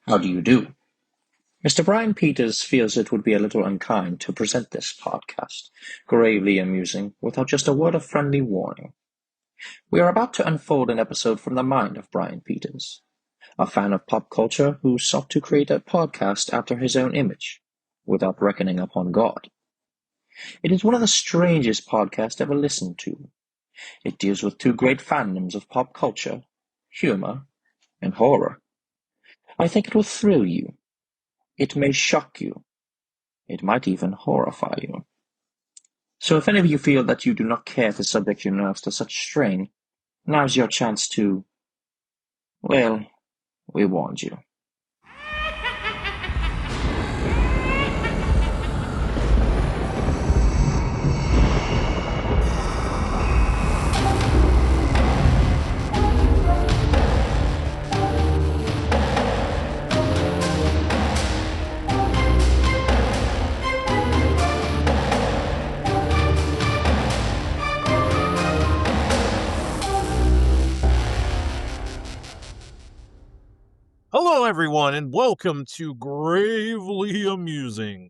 How do you do? Mr. Brian Peters feels it would be a little unkind to present this podcast, gravely amusing, without just a word of friendly warning. We are about to unfold an episode from the mind of Brian Peters, a fan of pop culture who sought to create a podcast after his own image, without reckoning upon God. It is one of the strangest podcasts ever listened to. It deals with two great fandoms of pop culture, humor, and horror. I think it will thrill you. It may shock you. It might even horrify you. So if any of you feel that you do not care to subject your nerves to such strain, now's your chance to, well, we warned you. Hello, everyone, and welcome to Gravely Amusing.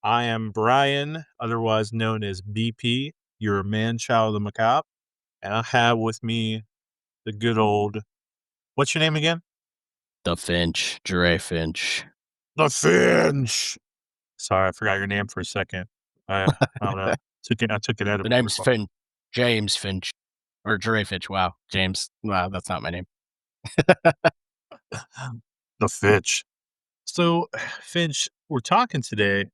I am Brian, otherwise known as BP, your man-child of the macabre, and I have with me the good old... What's your name again? The Finch, Finch. The Finch! Sorry, I forgot your name for a second. I don't know. I took it out of The name's Finch. James Finch. Or Finch. Wow. James. Wow, that's not my name. The Finch. So, Finch, we're talking today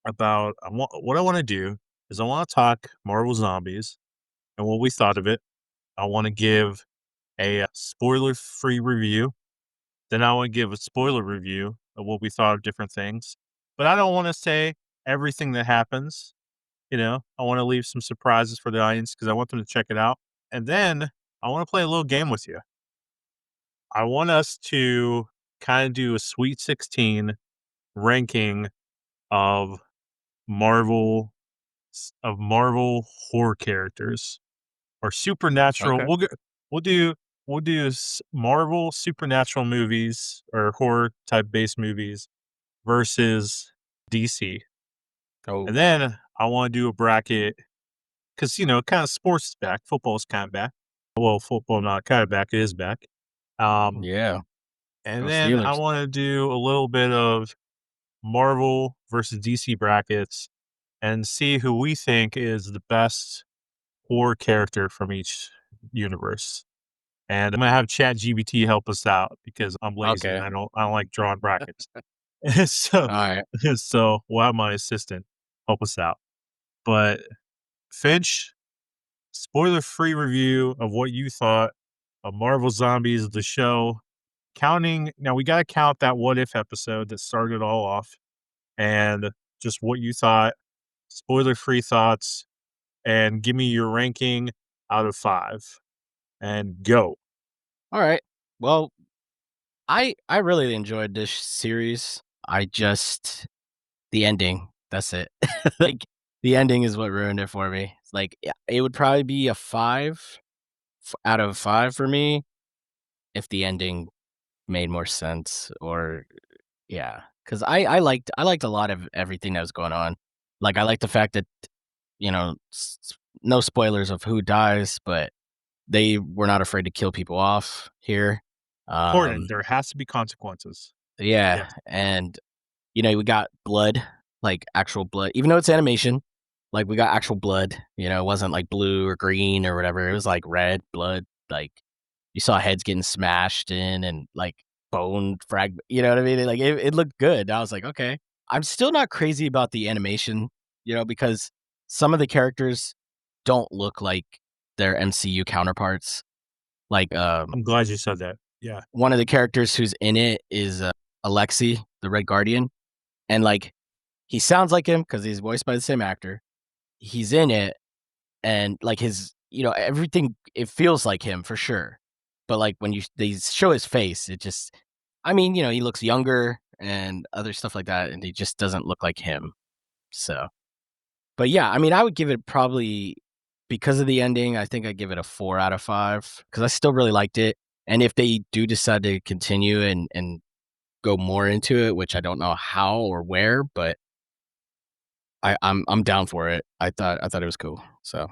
about what I want to do is I want to talk Marvel Zombies and what we thought of it. I want to give a spoiler-free review. Then I want to give a spoiler review of what we thought of different things. But I don't want to say everything that happens. I want to leave some surprises for the audience because I want them to check it out. And then I want to play a little game with you. I want us to kind of do a Sweet 16 ranking of Marvel horror characters or supernatural. Okay. We'll do Marvel supernatural movies or horror type based movies versus DC. Oh, And then I want to do a bracket because kind of sports is back. Football is kind of back. Well, football not kind of back. It is back. yeah. And Go then I Steelers. want to do a little bit of Marvel versus DC brackets and see who we think is the best horror character from each universe. And I'm gonna have ChatGPT help us out because I'm lazy and Okay. I don't like drawing brackets. All right. So we'll have my assistant help us out. But Finch, spoiler-free review of what you thought of Marvel Zombies, the show. Now we gotta count that what if episode that started it all off, and just what you thought, spoiler-free thoughts, and give me your ranking out of 5. And go. All right. Well, I really enjoyed this series. The ending. That's it. Like the ending is what ruined it for me. It's like it would probably be a 5 out of 5 for me if the ending made more sense or yeah, because I liked a lot of everything that was going on. Like I like the fact that no spoilers of who dies, but they were not afraid to kill people off here. Important. There has to be consequences. Yeah, Yes. and we got blood, like actual blood, even though it's animation. Like we got actual blood. It wasn't like blue or green or whatever. It was like red blood. Like you saw heads getting smashed in and like bone fragment. You know what I mean? Like it looked good. I was like, okay. I'm still not crazy about the animation, because some of the characters don't look like their MCU counterparts. Like I'm glad you said that. Yeah. one of the characters who's in it is Alexi, the Red Guardian, and like he sounds like him because he's voiced by the same actor. He's in it, and like his, everything, it feels like him for sure. But like when they show his face, it just, I mean, he looks younger and other stuff like that, and he just doesn't look like him. So, but yeah, I mean, I would give it probably because of the ending. I think I'd give it a 4 out of 5 because I still really liked it. And if they do decide to continue and go more into it, which I don't know how or where, but I'm down for it. I thought it was cool. So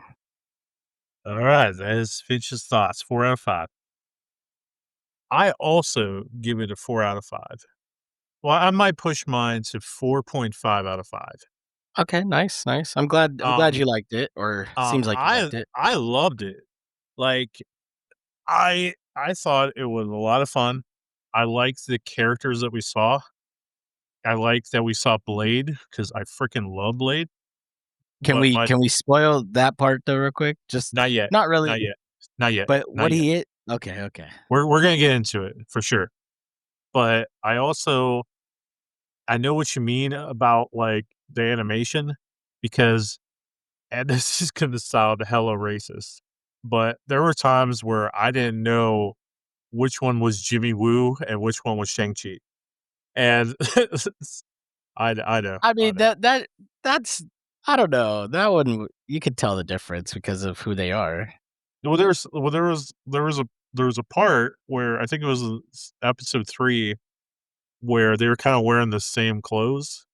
All right, that is Finch's thoughts. 4 out of 5. I also give it a 4 out of 5. Well, I might push mine to 4.5 out of 5. okay, nice, nice. I'm glad Um, you liked it, or seems like you I liked it. I loved it. Like, I thought it was a lot of fun. I liked the characters that we saw. I liked that we saw Blade because I freaking love Blade. Can But we my can we spoil that part though real quick? Just Not yet, not really, not yet, not yet, but not what yet. he is. Okay, okay. We're gonna get into it for sure. But I know what you mean about, like, the animation because and this is gonna sound hella racist, but there were times where I didn't know which one was Jimmy Woo and which one was Shang-Chi. And I know, I I mean, know. that's I don't know. That one you could tell the difference because of who they are. There was a part where I think it was episode 3 where they were kinda wearing the same clothes,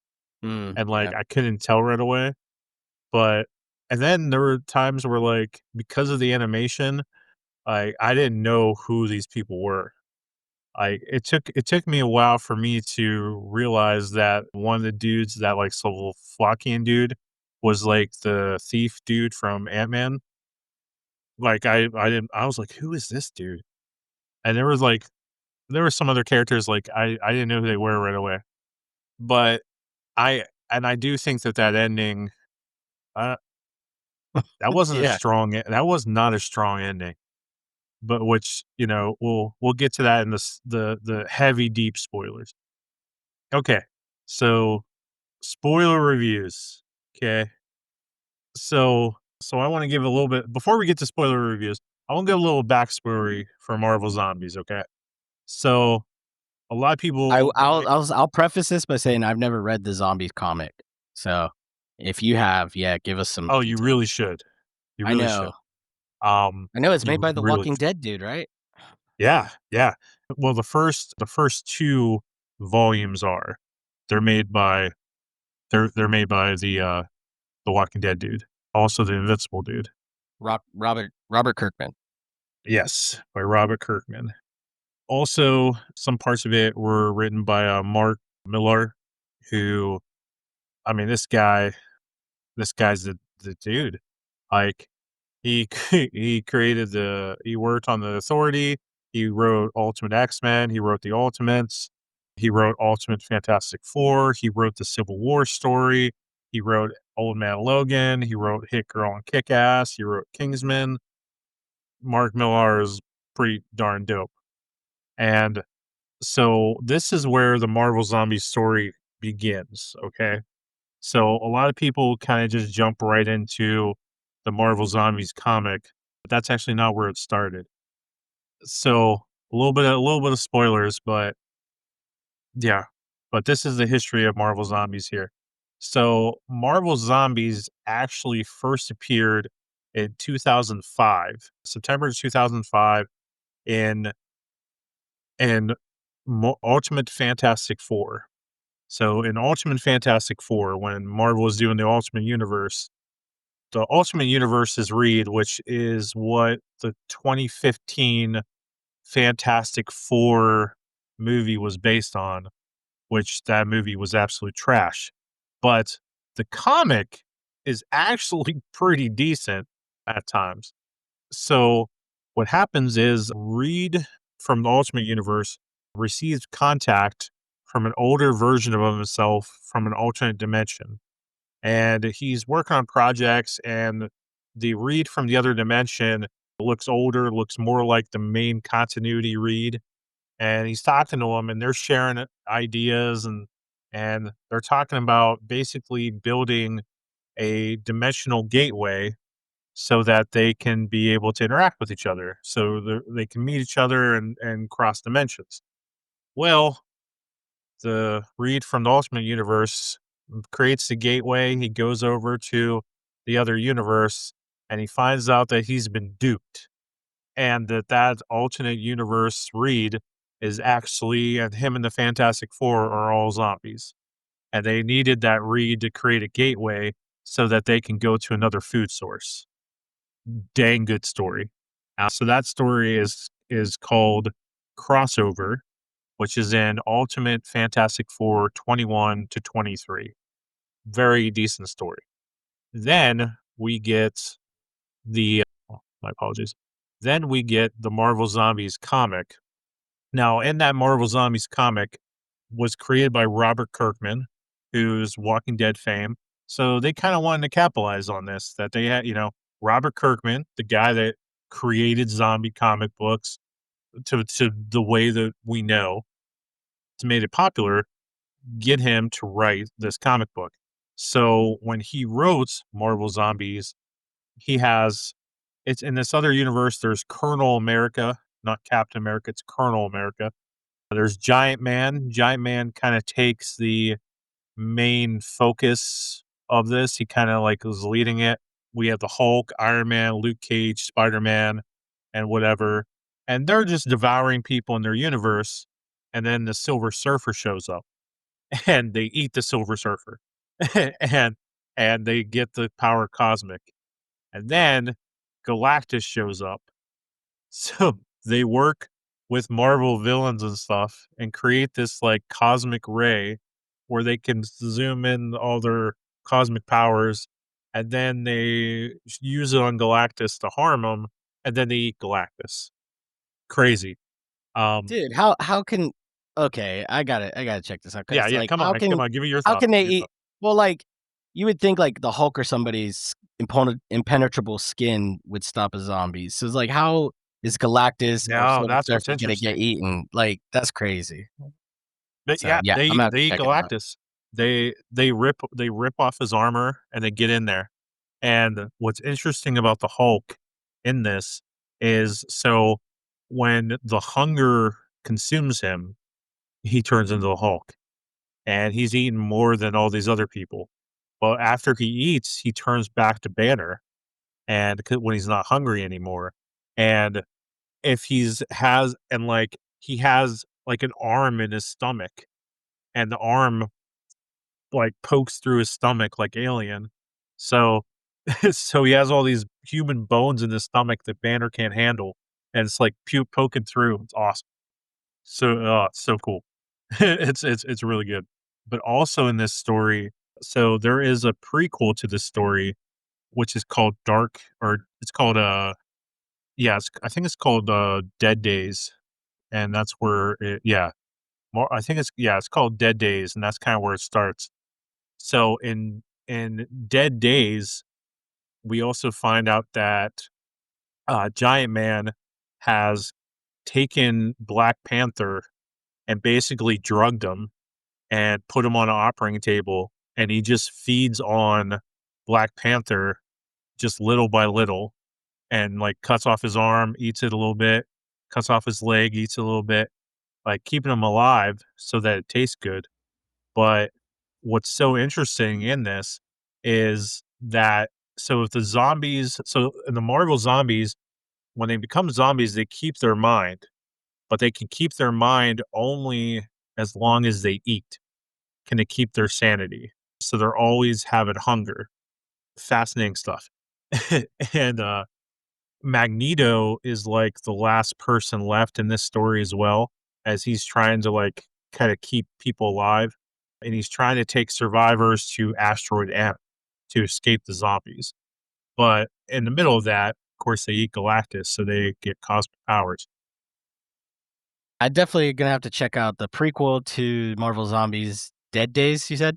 and, like, Yeah. I couldn't tell right away, but and then there were times where, like, because of the animation, I didn't know who these people were. It took me a while for me to realize that one of the dudes, that, like, Slovakian dude, was, like, the thief dude from Ant-Man. Like, I was like, "Who is this dude?" And there were some other characters, like, I didn't know who they were right away. But I do think that that ending, uh, Yeah. that was not a strong ending, but which, we'll get to that in the heavy, deep spoilers. Okay. So, spoiler reviews. Okay. So I wanna give a little bit before we get to spoiler reviews, I wanna give a little backstory for Marvel Zombies, okay? So, a lot of I people I'll might I'll I'll preface this by saying I've never read the zombies comic. So, if you have, yeah, give us some Oh, you details. really should. You I really know. should. Um, I know it's made you by the really Walking Dead dude, right? Yeah, yeah. Well, the first 2 volumes are. They're made by they're made by the Walking Dead dude, also the Invincible dude. Robert Kirkman. Yes, by Robert Kirkman. Also, some parts of it were written by, Mark Millar, who I mean, this guy's the dude. Like, he he worked on the Authority, he wrote Ultimate X-Men, he wrote the Ultimates, he wrote Ultimate Fantastic Four, he wrote the Civil War story, he wrote Old Man Logan, he wrote Hit Girl and Kick-Ass, he wrote Kingsman. Mark Millar is pretty darn dope. And so this is where the Marvel Zombie story begins, okay? So a lot of people kind of just jump right into the Marvel Zombies comic, but that's actually not where it started. So a little bit of spoilers, but yeah. But this is the history of Marvel Zombies here. So Marvel Zombies actually first appeared in 2005, September 2005 in in Ultimate Fantastic Four. So in Ultimate Fantastic Four, when Marvel was doing the Ultimate Universe's read, which is what the 2015 Fantastic Four movie was based on, which that movie was absolute trash. But the comic is actually pretty decent at times. So what happens is Reed from the Ultimate Universe receives contact from an older version of himself from an alternate dimension. And he's working on projects, and the Reed from the other dimension looks older, looks more like the main continuity Reed. And he's talking to him, and they're sharing ideas, and they're talking about basically building a dimensional gateway so that they can be able to interact with each other, so they can meet each other and cross dimensions. Well, the Reed from the Ultimate Universe creates the gateway. He goes over to the other universe, and he finds out that he's been duped, and that alternate universe Reed is actually, and him and the Fantastic Four are all zombies. And they needed that reed to create a gateway so that they can go to another food source. Dang good story. So that story is called Crossover, which is in Ultimate Fantastic Four 21 to 23. Very decent story. Then we get my apologies. Then we get the Marvel Zombies comic. Now, in that Marvel Zombies comic was created by Robert Kirkman, who's Walking Dead fame. So they kind of wanted to capitalize on this, that they had, Robert Kirkman, the guy that created zombie comic books to the way that we know, to made it popular, get him to write this comic book. So when he wrote Marvel Zombies, he has it's in this other universe. There's Colonel America, not Captain America. It's Colonel America. There's Giant Man. Giant Man kind of takes the main focus of this. He kind of like was leading it. We have the Hulk, Iron Man, Luke Cage, Spider Man, and whatever, and they're just devouring people in their universe. And then the Silver Surfer shows up, and they eat the Silver Surfer, and and they get the power cosmic. And then Galactus shows up. So they work with Marvel villains and stuff and create this like cosmic ray where they can zoom in all their cosmic powers, and then they use it on Galactus to harm him, and then they eat Galactus. Crazy. Dude, how can okay, I gotta check this out Yeah, because yeah. like Come on, come on. Give me your how thoughts. can Give they me your eat thoughts. well, like, you would think, like, the Hulk or somebody's impenetrable skin would stop a zombie. So it's like, how is Galactus or No, Silver that's what's Surfer gonna get interesting. eaten? Like, that's crazy. But So, yeah, yeah, I'm they gonna have they to eat check it out. Galactus. They rip off his armor and they get in there. And what's interesting about the Hulk in this is so when the hunger consumes him, he turns into the Hulk and he's eaten more than all these other people. But after he eats, he turns back to Banner and when he's not hungry anymore. And if he has like an arm in his stomach and the arm like pokes through his stomach like Alien. So so he has all these human bones in his stomach that Banner can't handle, and it's like poking through. It's awesome. So it's so cool. It's really good. But also in this story, so there is a prequel to this story, which is called Dark, or it's called yeah, I think it's called Dead Days, and that's where yeah, more I think it's called Dead Days, and that's kind of where it starts. So in Dead Days, we also find out that Giant Man has taken Black Panther and basically drugged him and put him on an operating table, and he just feeds on Black Panther just little by little, and like cuts off his arm, eats it a little bit, cuts off his leg, eats it a little bit, like keeping him alive so that it tastes good. But what's so interesting in this is that so if the zombies so in the Marvel zombies, when they become zombies, they keep their mind, but they can keep their mind only as long as they eat. Can they keep their sanity? So they're always having hunger. Fascinating stuff. And Magneto is like the last person left in this story as well, as he's trying to like kind of keep people alive. And he's trying to take survivors to Asteroid M to escape the zombies. But in the middle of that, of course, they eat Galactus, so they get cosmic powers. I definitely gonna have to check out the prequel to Marvel Zombies Dead Days, you said?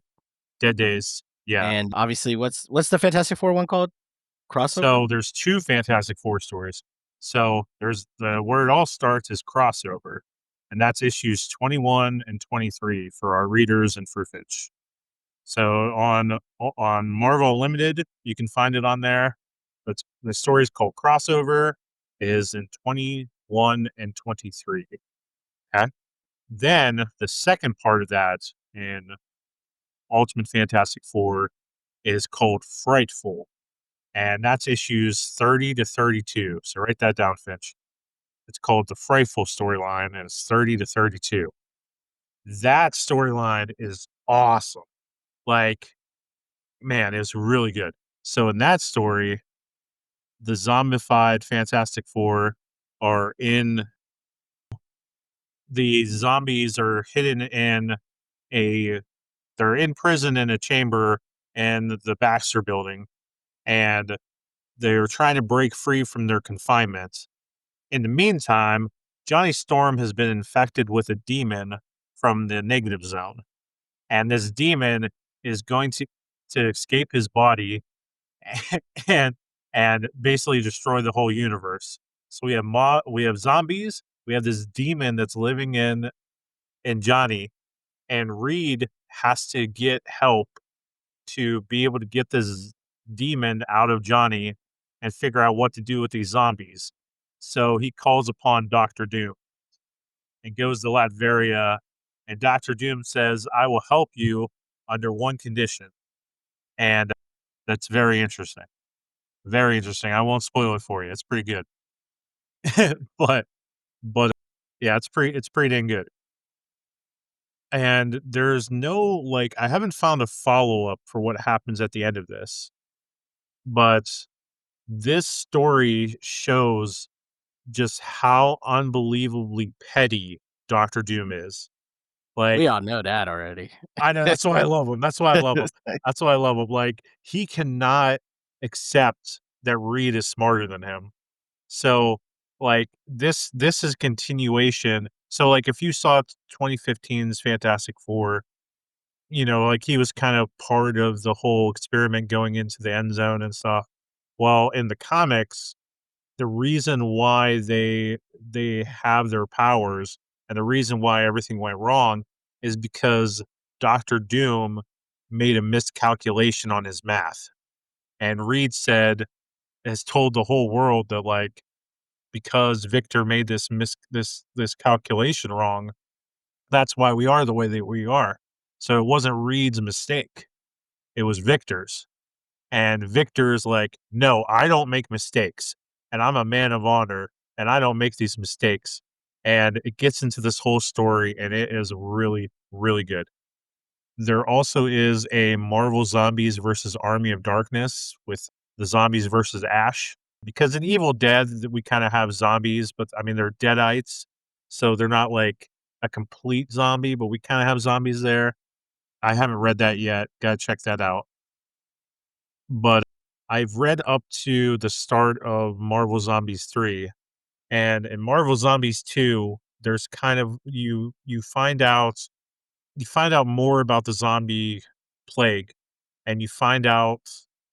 Dead Days, yeah. And obviously, what's the Fantastic Four one called? Crossover? So there's two Fantastic Four stories. So there's the where it all starts is crossover, and that's issues 21 and 23 for our readers and for Finch. So on Marvel Limited, you can find it on there. But the story is called Crossover, is in 21 and 23. Okay. Then the second part of that in Ultimate Fantastic Four is called Frightful, and that's issues 30 to 32. So write that down, Finch. It's called the Frightful storyline, and it's 30 to 32. That storyline is awesome. Like, man, it's really good. So in that story, the zombified Fantastic Four are in the zombies are hidden in a they're in prison in a chamber in the Baxter building, and they're trying to break free from their confinement. In the meantime, Johnny Storm has been infected with a demon from the negative zone, and this demon is going to escape his body and basically destroy the whole universe. So we have zombies, we have this demon that's living in Johnny, and Reed has to get help to be able to get this demon out of Johnny and figure out what to do with these zombies. So he calls upon Doctor Doom and goes to Latveria, and Doctor Doom says, "I will help you under one condition." And that's very interesting. Very interesting. I won't spoil it for you. It's pretty good. but but yeah, it's pretty dang good. And there's no like I haven't found a follow-up for what happens at the end of this. But this story shows just how unbelievably petty Doctor Doom is. Like, We all know that already. I know, that's why I love him. That's why I love him. That's why I love him. Like, he cannot accept that Reed is smarter than him. So, like, this is continuation. So, like, if you saw 2015's Fantastic Four, like, he was kind of part of the whole experiment going into the end zone and stuff. Well, in the comics, the reason why they have their powers and the reason why everything went wrong is because Doctor Doom made a miscalculation on his math. And Reed has told the whole world that, like, because Victor made this calculation wrong, that's why we are the way that we are. So it wasn't Reed's mistake. It was Victor's. And Victor's like, "No, I don't make mistakes. And I'm a man of honor, and I don't make these mistakes." And it gets into this whole story, and it is really, really good. There also is a Marvel Zombies versus Army of Darkness with the zombies versus Ash. Because in Evil Dead, we kind of have zombies, but I mean, they're deadites. So they're not like a complete zombie, but we kind of have zombies there. I haven't read that yet. Gotta check that out. But I've read up to the start of Marvel Zombies 3, and in Marvel Zombies 2, there's kind of you find out more about the zombie plague, and you find out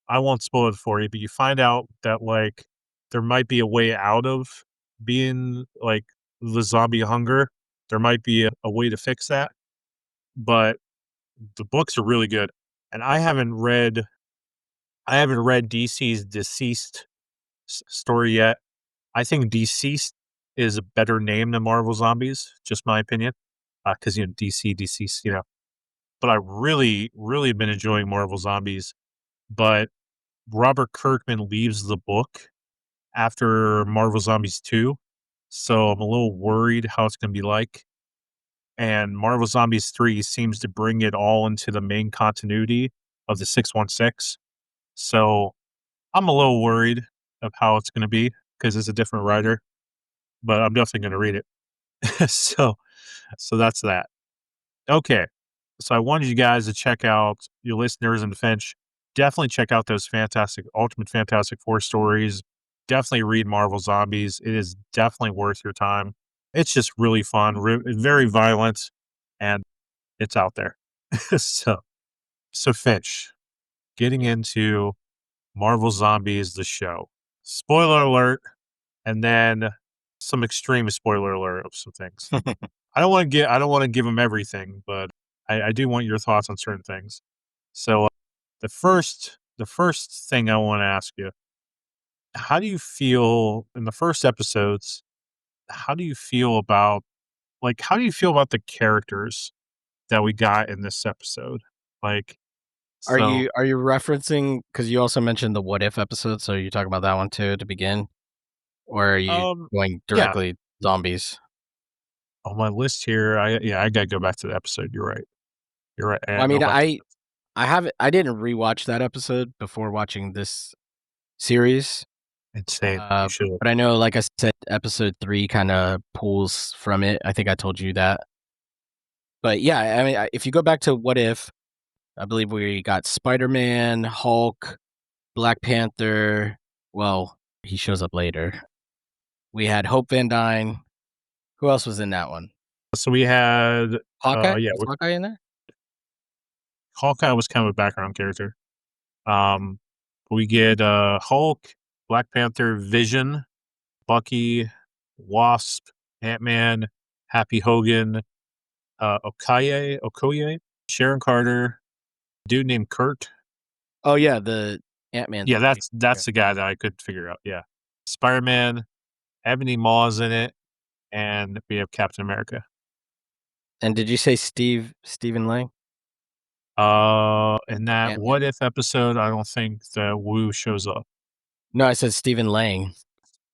I won't spoil it for you, but you find out that, like, there might be a way out of being, like, the zombie hunger. There might be a way to fix that, but the books are really good, and I haven't read DC's Deceased story yet. I think Deceased is a better name than Marvel Zombies, just my opinion, because DC Deceased, But I really, really been enjoying Marvel Zombies. But Robert Kirkman leaves the book after Marvel Zombies 2, so I'm a little worried how it's going to be like. And Marvel Zombies 3 seems to bring it all into the main continuity of the 616. So I'm a little worried of how it's going to be because it's a different writer, but I'm definitely going to read it. so that's that. Okay. So I wanted you guys to check out, your listeners and Finch, definitely check out those Ultimate Fantastic Four stories. Definitely read Marvel Zombies. It is definitely worth your time. It's just really fun, very violent, and it's out there. so, so Finch, getting into Marvel Zombies, the show. Spoiler alert, and then some extreme spoiler alert of some things. I don't want to give them everything, but I do want your thoughts on certain things. So the first thing I want to ask you, how do you feel in the first episodes? How do you feel about the characters that we got in this episode? Like, Are so you are you referencing, because you also mentioned the What If episode, so you talk about that one too to begin? or are you going Yeah. directly zombies? On my list here, I gotta go back to the episode. You're right. You're right. Well, I mean, go back to I didn't rewatch that episode before watching this series, insane. You should. but I know, like I said, episode 3 kind of pulls from it. I think I told you that. But yeah, I mean, if you go back to What If, I believe we got Spider-Man, Hulk, Black Panther. Well, he shows up later. We had Hope Van Dyne. Who else was in that one? So we had Hawkeye? yeah, Was Hawkeye in there? Hawkeye was kind of a background character. We get Hulk, Black Panther, Vision, Bucky, Wasp, Ant-Man, Happy Hogan, Okoye, Sharon Carter, dude named Kurt. Oh yeah, the Ant-Man. Yeah, that's the guy that I could figure out. Yeah, Spider-Man, Ebony Maw's in it, and we have Captain America. And did you say Stephen Lang? In that Ant-Man. What If episode, I don't think the Wu shows up. No, I said Stephen Lang,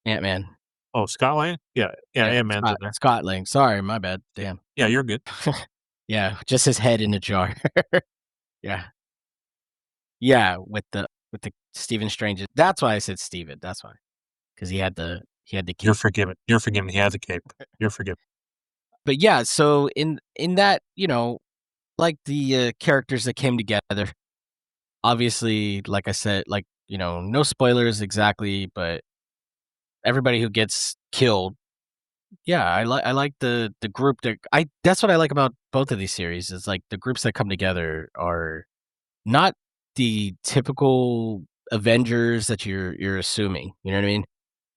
Ant-Man. Oh, Scott Lang? Yeah, Ant-Man's in there. Scott Lang. Sorry, my bad. Damn. Yeah, you're good. Yeah, just his head in a jar. Yeah. Yeah, with the Stephen Strange. That's why I said Stephen. That's why. Because he had the You're cape. forgiven. You're forgiven. He has a cape. You're forgiven. But yeah, so in that, like the characters that came together, obviously, like I said, like, no spoilers exactly, but everybody who gets killed. Yeah, I like the group that's what I like about both of these series is like the groups that come together are not the typical Avengers that you're assuming, you know what I mean?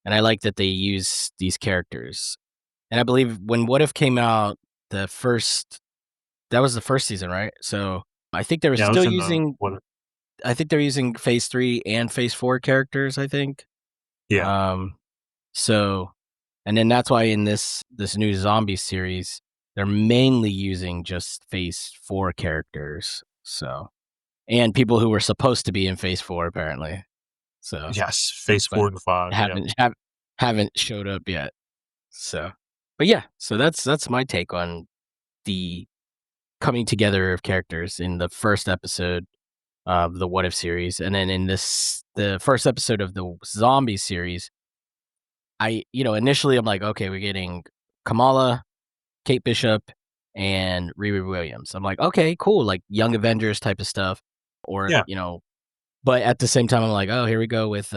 And I like that they use these characters. And I believe when What If came out, that was the first season, right? So I think they were still using I think they're using Phase 3 and Phase 4 characters, I think. Yeah. So and then that's why in this new zombie series, they're mainly using just Phase 4 characters. So and people who were supposed to be in Phase 4 apparently. So yes, Phase 4 and 5 haven't showed up yet. So, but yeah, so that's my take on the coming together of characters in the first episode of the What If series, and then in the first episode of the zombie series. Initially I'm like, okay, we're getting Kamala, Kate Bishop, and Riri Williams. I'm like, okay, cool, like Young Avengers type of stuff, or but at the same time I'm like, oh, here we go with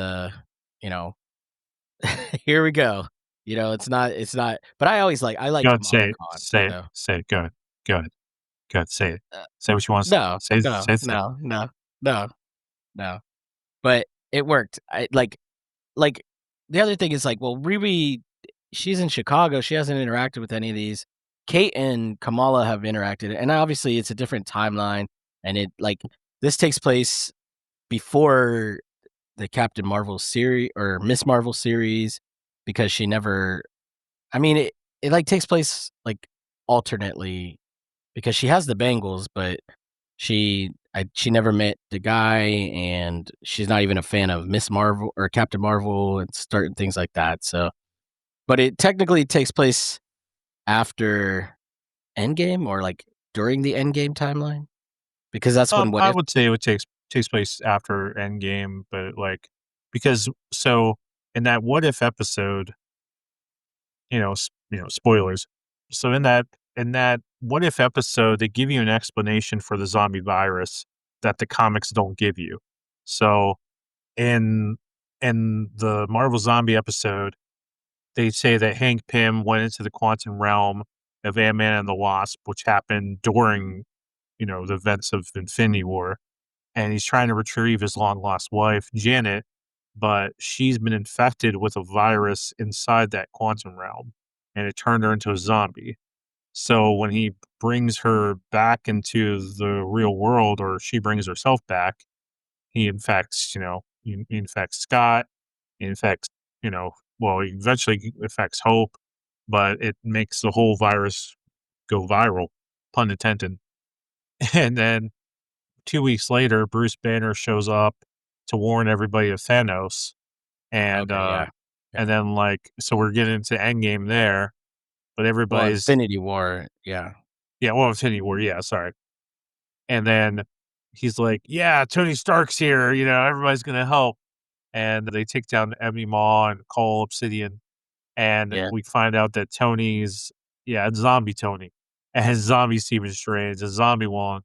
here we go. It's not. But I like Go ahead, Kamala say Khan. it. Say it. Go ahead. Say it. Say what you want to No, say. no, Say it. no. But it worked. I like the other thing is like, well, Riri, she's in Chicago. She hasn't interacted with any of these. Kate and Kamala have interacted, and obviously it's a different timeline. And this takes place before the Captain Marvel series or Miss Marvel series because she never. I mean, it like takes place like alternately because she has the bangles, but she never met the guy, and she's not even a fan of Miss Marvel or Captain Marvel and certain things like that. So, but it technically takes place after Endgame or like during the Endgame timeline because that's when I would say it takes place after Endgame, but like because so in that What If episode, spoilers. So in that What If episode, they give you an explanation for the zombie virus that the comics don't give you. So in the Marvel Zombie episode, they say that Hank Pym went into the quantum realm of Ant-Man and the Wasp, which happened during, the events of Infinity War, and he's trying to retrieve his long-lost wife, Janet, but she's been infected with a virus inside that quantum realm, and it turned her into a zombie. So when he brings her back into the real world, or she brings herself back, he infects, he infects Scott, he infects, he eventually infects Hope, but it makes the whole virus go viral, pun intended. And then 2 weeks later, Bruce Banner shows up to warn everybody of Thanos, and Okay, yeah. And then so we're getting into Endgame there, but Well, everybody's Infinity War, yeah. Infinity War, yeah, sorry. And then he's like, "Yeah, Tony Stark's here, everybody's gonna help." And they take down Ebony Maw and Cole Obsidian, and Yeah. we find out that Tony's it's zombie Tony, and zombie Stephen Strange, a zombie Wong,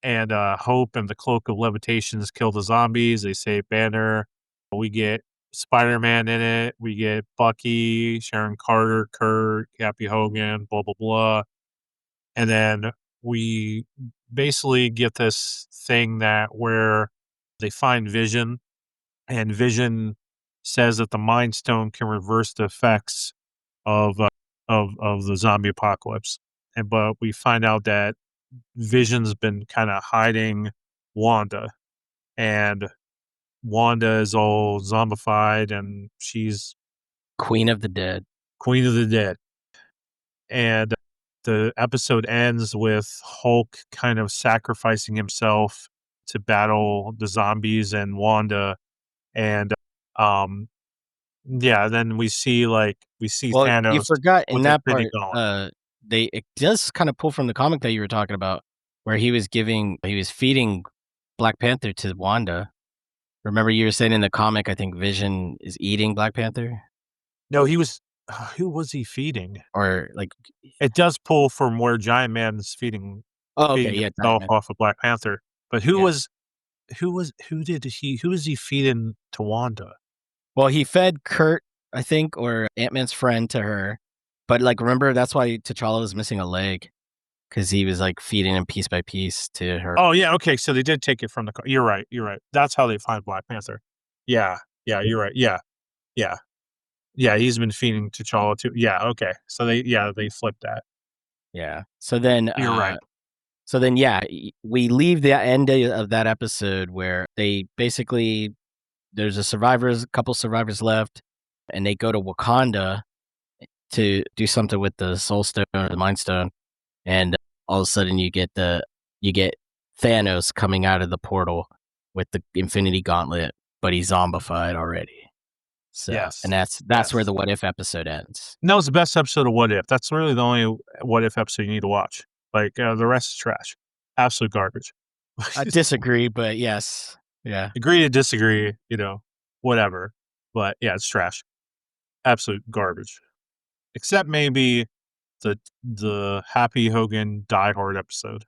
and Hope and the Cloak of Lemitations kill the zombies. They save Banner. We get Spider-Man in it. We get Bucky, Sharon Carter, Kurt, Happy Hogan, blah blah blah, and then we basically get this thing where they find Vision, and Vision says that the Mind Stone can reverse the effects of the zombie apocalypse. But we find out that Vision's been kind of hiding Wanda, and Wanda is all zombified, and she's Queen of the Dead. Queen of the Dead. And the episode ends with Hulk kind of sacrificing himself to battle the zombies and Wanda, and then we see Well, you Thanos forgot in with the that Infinity part, Gauntlet. it does kind of pull from the comic that you were talking about, where he was feeding Black Panther to Wanda. Remember you were saying in the comic, I think Vision is eating Black Panther? No, he was who was he feeding? Or It does pull from where Giant Man's feeding oh, okay, yeah, Giant himself Man. off of Black Panther. But who Yeah. was he feeding to Wanda? Well, he fed Kurt, I think, or Ant-Man's friend to her. But remember, that's why T'Challa was missing a leg, because he was feeding him piece by piece to her. Oh yeah, okay. So they did take it from the. You're right. You're right. That's how they find Black Panther. Yeah, yeah. You're right. Yeah, yeah, yeah. He's been feeding T'Challa too. Yeah. Okay. So they flipped that. Yeah. So then, You're right. yeah, we leave the end of that episode where they basically there's a couple survivors left, and they go to Wakanda to do something with the Soul Stone or the Mind Stone, and all of a sudden you get Thanos coming out of the portal with the Infinity Gauntlet, but he's zombified already. So, Yes. and that's where the What If episode ends. And that was the best episode of What If. That's really the only What If episode you need to watch. The rest is trash, absolute garbage. I disagree, but yes, yeah. Agree to disagree, whatever. But yeah, it's trash, absolute garbage. Except maybe the Happy Hogan Die Hard episode.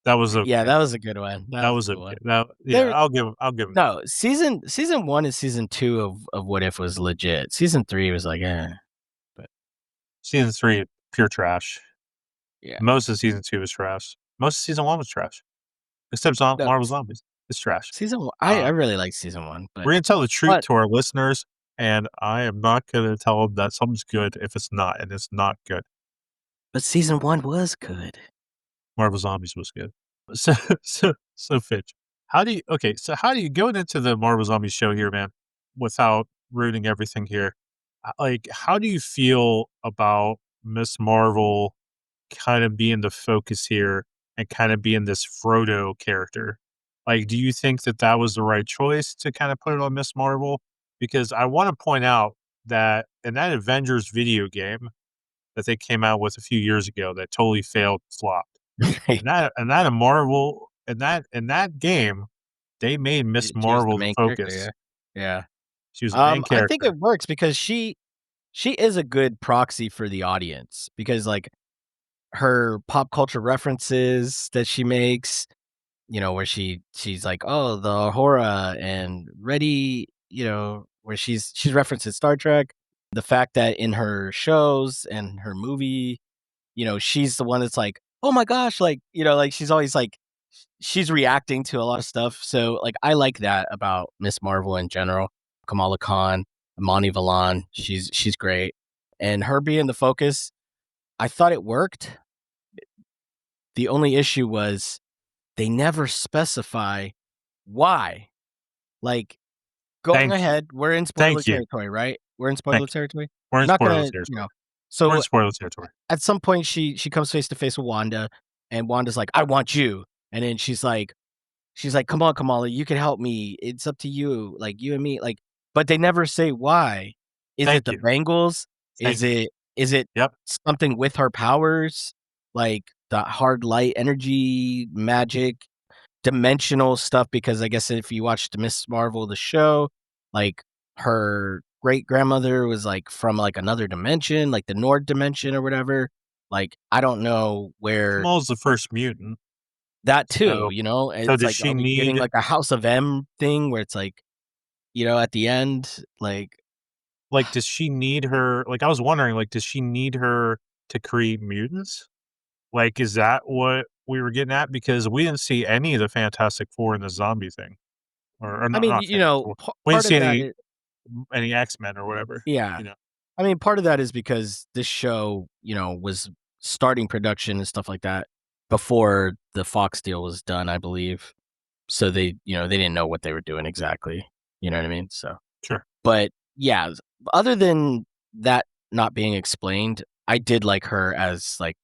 That was okay. Yeah, that was a good one. That was a good okay. one. I'll give him. No, season 1 and season 2 of What If was legit. Season 3 was but Season 3, pure trash. yeah. Most of season 2 was trash. Most of season 1 was trash. Except No, Marvel Zombies. It's trash. season 1, I really like season 1, but We're gonna tell the truth to our listeners, and I am not gonna tell them that something's good if it's not, and it's not good. but season 1 was good. Marvel Zombies was good. So Finch, how do you going into the Marvel Zombies show here, man, without ruining everything here? How do you feel about Miss Marvel kind of being the focus here and kind of being this Frodo character? Do you think that was the right choice to kind of put it on Miss Marvel? Because I want to point out that in that Avengers video game that they came out with a few years ago that totally failed, flopped. And that Marvel in that game, they made Miss She was the Marvel the main focus. character, yeah. She was the main I think character. it works because she is a good proxy for the audience, because her pop culture references that she makes, where she's like, "Oh, the horror and ready," where she's referencing Star Trek. The fact that in her shows and her movie, she's the one that's like, "Oh my gosh," she's always she's reacting to a lot of stuff. So I like that about Miss Marvel in general. Kamala Khan, Amani Valan, she's great. And her being the focus, I thought it worked. The only issue was they never specify why. Going ahead, we're in spoiler territory, right? We're in spoiler territory. We're in Not spoiler gonna, territory. So we're in spoiler territory. At some point, she comes face to face with Wanda, and Wanda's like, "I want you," and then she's like, "Come on, Kamala, you can help me. It's up to you, you and me." But they never say why. Is it Thank the you. bangles? Thank Is you. it Yep. something with her powers? Like the hard light energy, magic, dimensional stuff? Because I guess if you watched Miss Marvel, the show, like her great grandmother was like from like another dimension, like the Nord dimension or whatever. Like I don't know where Kamal's the first mutant. that too, So it's does like, she are we getting need like a House of M thing where it's like, at the end, like, does she need her I was wondering, does she need her to create mutants? Like, is that what we were getting at? Because we didn't see any of the Fantastic Four in the zombie thing. Or I not mean, Fantastic Four. We didn't part see of that is, any X-Men or whatever, yeah. you know? I mean, part of that is because this show, was starting production and stuff like that before the Fox deal was done, I believe. So they didn't know what they were doing exactly. You know what I mean? So, Sure. but yeah, other than that not being explained, I did like her as like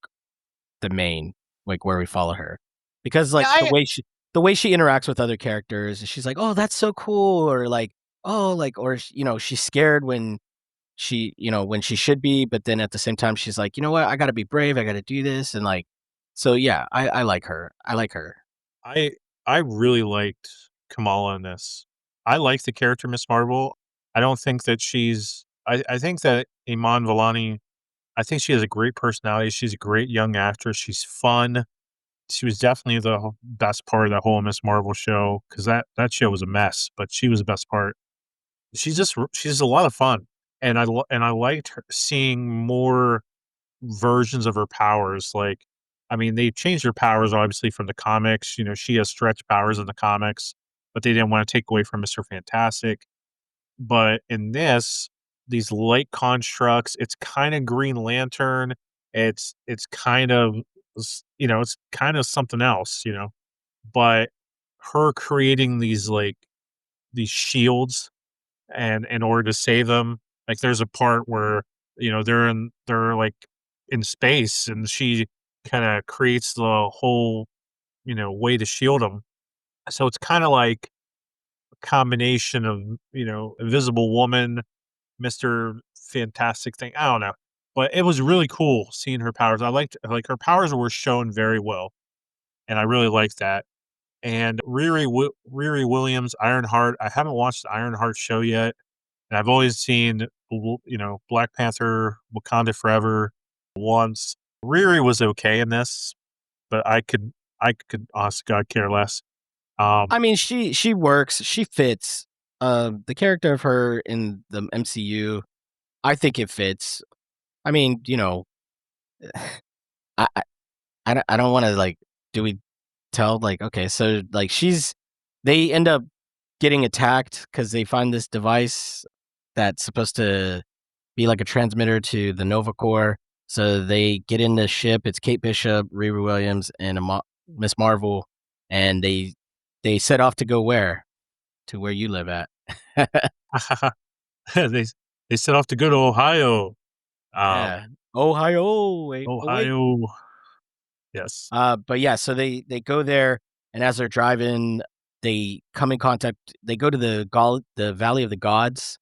the main, like where we follow her, because Yeah, like the way she interacts with other characters, she's like, oh, that's so cool, or like, oh, like, or she's scared when when she should be, but then at the same time she's like, you know what, I got to be brave, I got to do this, and like, so yeah, I like her. I like her. I I really liked Kamala in this. I like the character Miss Marvel. I don't think that I think that Iman Vellani, I think she has a great personality. She's a great young actress. She's fun. She was definitely the best part of that whole Miss Marvel show because that show was a mess, but she was the best part. She's a lot of fun, and I liked seeing more versions of her powers. Like, I mean, they changed her powers obviously from the comics. She has stretch powers in the comics, but they didn't want to take away from Mr. Fantastic. But in this, these light constructs, it's kind of Green Lantern. It's kind of it's kind of something else. But her creating these shields and in order to save them, like there's a part where they're like in space and she kind of creates the whole way to shield them. So it's kind of like a combination of Invisible Woman, Mr. Fantastic thing. I don't know. But it was really cool seeing her powers. I liked like her powers were shown very well, and I really liked that. And Riri Williams, Ironheart. I haven't watched the Ironheart show yet, and I've always seen Black Panther, Wakanda Forever once. Riri was okay in this, but I could honestly God care less. I mean, she works, she fits. The character of her in the MCU, I think it fits. I mean, I I, I don't want to like. Do we tell like, okay, so like they end up getting attacked because they find this device that's supposed to be like a transmitter to the Nova Corps. So they get in the ship. It's Kate Bishop, Riri Williams, and Miss Marvel, and they set off to go where? To where you live at. they they set off to go to Ohio. Yeah. Ohio. Wait. Ohio. Yes. But yeah, so they go there, and as they're driving, they come in contact. They go to the Valley of the Gods,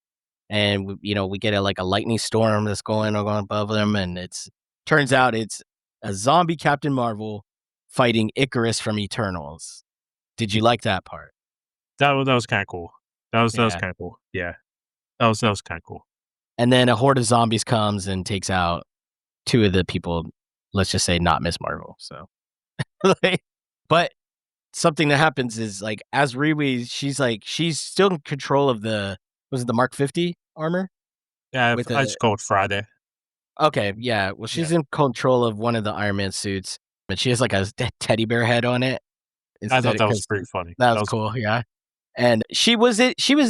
and we get a lightning storm that's going above them, and turns out it's a zombie Captain Marvel fighting Icarus from Eternals. Did you like that part? That was kind of cool. That was Yeah. kind of cool. Yeah. That was kind of cool. And then a horde of zombies comes and takes out two of the people. Let's just say not Miss Marvel. So, but something that happens is like as Riri, she's still in control of was it the Mark 50 armor Yeah, with I a just call it Friday. okay, yeah. Well, Yeah. she's in control of one of the Iron Man suits, and she has like a teddy bear head on it I instead thought that was because pretty funny. that That was was cool, yeah. And she was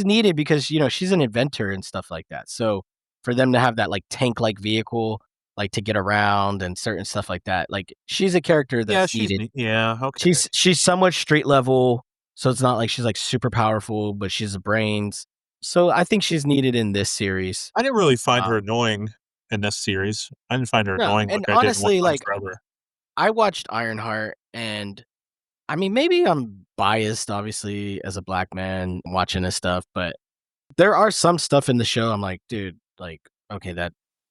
needed because she's an inventor and stuff like that. So for them to have that like tank like vehicle, like to get around and certain stuff like that, like she's a character Yeah, that's needed. yeah, okay. She's somewhat street level, so it's not like she's like super powerful, but she's the brains. So I think she's needed in this series. I didn't really find Uh, her annoying in this series. I didn't find her no, annoying and like I did in honestly, Wakanda like Forever. I watched Ironheart, and I mean, maybe I'm biased, obviously, as a black man watching this stuff, but there are some stuff in the show I'm like, dude, like,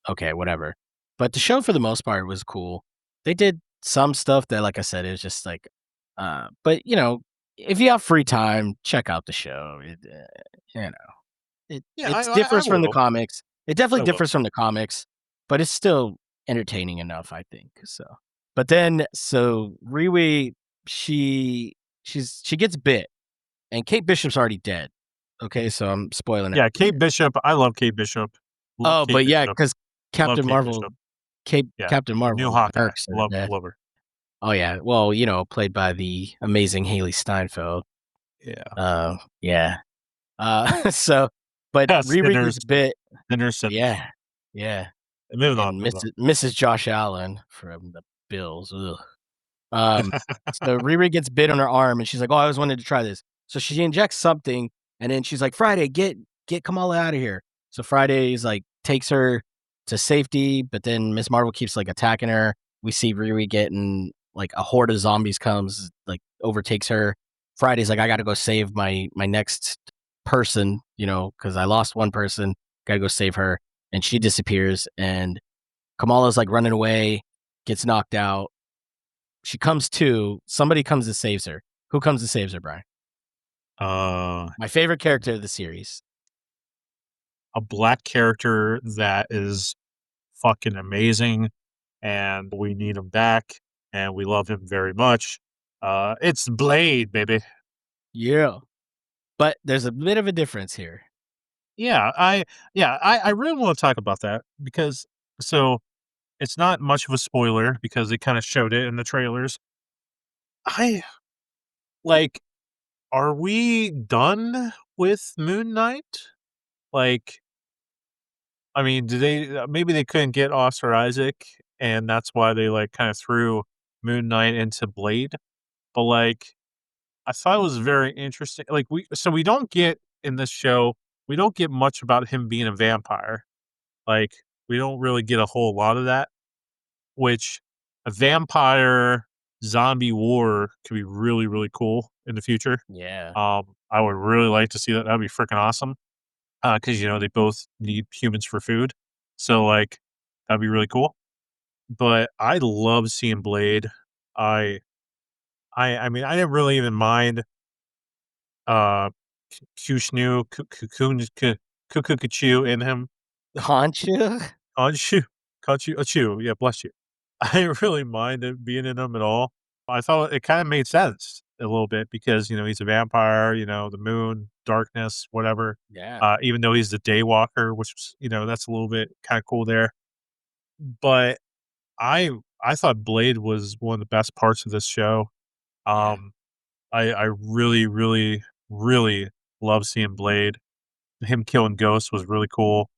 okay, whatever. But the show for the most part was cool. They did some stuff that, like I said, it was just like, but if you have free time, check out the show. You know, Yeah, it I differs from the will. comics. It definitely I will. differs from the comics, but it's still entertaining enough, I think. So, but then Riri, she gets bit, and Kate Bishop's already dead. Okay, so I'm spoiling it. Yeah, Kate Bishop. I love Kate Bishop. Love Oh, Kate but yeah, Bishop. because Love Captain Kate Marvel, Bishop. Yeah, Captain new Marvel Hawkeye. perks are Love dead. love her. Oh yeah, well, played by the amazing Haley Steinfeld. Yeah. Yeah. So, but Yes, Riri gets bit. Thinner sympathy. Yeah, yeah, Moving on. and Moving on. Mrs. Josh Allen from the Bills. Ugh. Um, so Riri gets bit on her arm, and she's like, "Oh, I always wanted to try this." So she injects something, and then she's like, "Friday, get Kamala out of here." So Friday's like takes her to safety, but then Miss Marvel keeps like attacking her. We see Riri getting like a horde of zombies comes, like overtakes her. Friday's like, "I got to go save my next person," because I lost one person. Got to go save her, and she disappears. And Kamala's like running away, gets knocked out. She comes to, somebody comes and saves her. Who comes and saves her, Brian? My favorite character of the series. A black character that is fucking amazing, and we need him back, and we love him very much. It's Blade, baby. Yeah. But there's a bit of a difference here. Yeah, I really want to talk about that because so it's not much of a spoiler because they kind of showed it in the trailers. I like, are we done with Moon Knight? Like, I mean, do they maybe they couldn't get Oscar Isaac, and that's why they like kind of threw Moon Knight into Blade. But like, I thought it was very interesting. Like we don't get in this show, we don't get much about him being a vampire. Like, we don't really get a whole lot of that, which a vampire zombie war could be really, really cool in the future. Yeah. I would really like to see that. That'd be freaking awesome. Because they both need humans for food. So like that'd be really cool. But I love seeing Blade. I I mean I didn't really even mind uh Kushnu Kukukachu in him. Haunchu? Anshu Kachu Achu, yeah, bless you. I didn't really mind it being in him at all. I thought it kind of made sense a little bit because, he's a vampire, the moon, darkness, whatever. Yeah. Even though he's the daywalker, which, that's a little bit kind of cool there. But I I thought Blade was one of the best parts of this show. Yeah. Um, I really, really, really love seeing Blade. Him killing Ghost was really cool.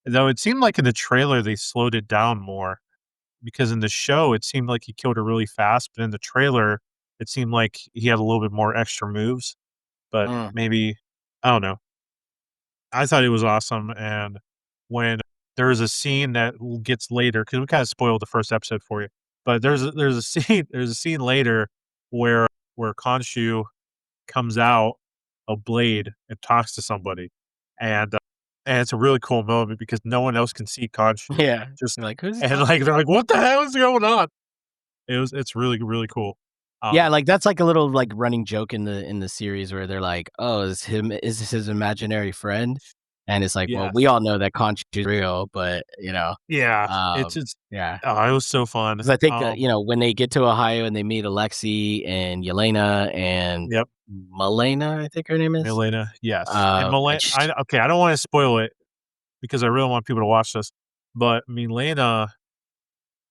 Though it seemed like in the trailer they slowed it down more because in the show it seemed like he killed her really fast, but in the trailer it seemed like he had a little bit more extra moves. But Mm. maybe I don't know. I thought it was awesome, and when there is a scene that gets later, because we kind of spoiled the first episode for you, but there's a scene later where Khonshu comes out of Blade and talks to somebody, and it's a really cool moment because no one else can see Khonshu. Yeah. Just You're like, who's he and talking like they're like, "What the hell is going on?" It's really really cool. Yeah, like that's like a little like running joke in the series where they're like, "Oh, is this his imaginary friend?" And it's like, well, we Yes, all know that Conch is real, but yeah, it's yeah, oh, it was so fun. because I think when they get to Ohio and they meet Alexi and Yelena and Yep. Malena, I think her name is. Milena, yes, and And Milena. I don't want to spoil it because I really want people to watch this, but Milena,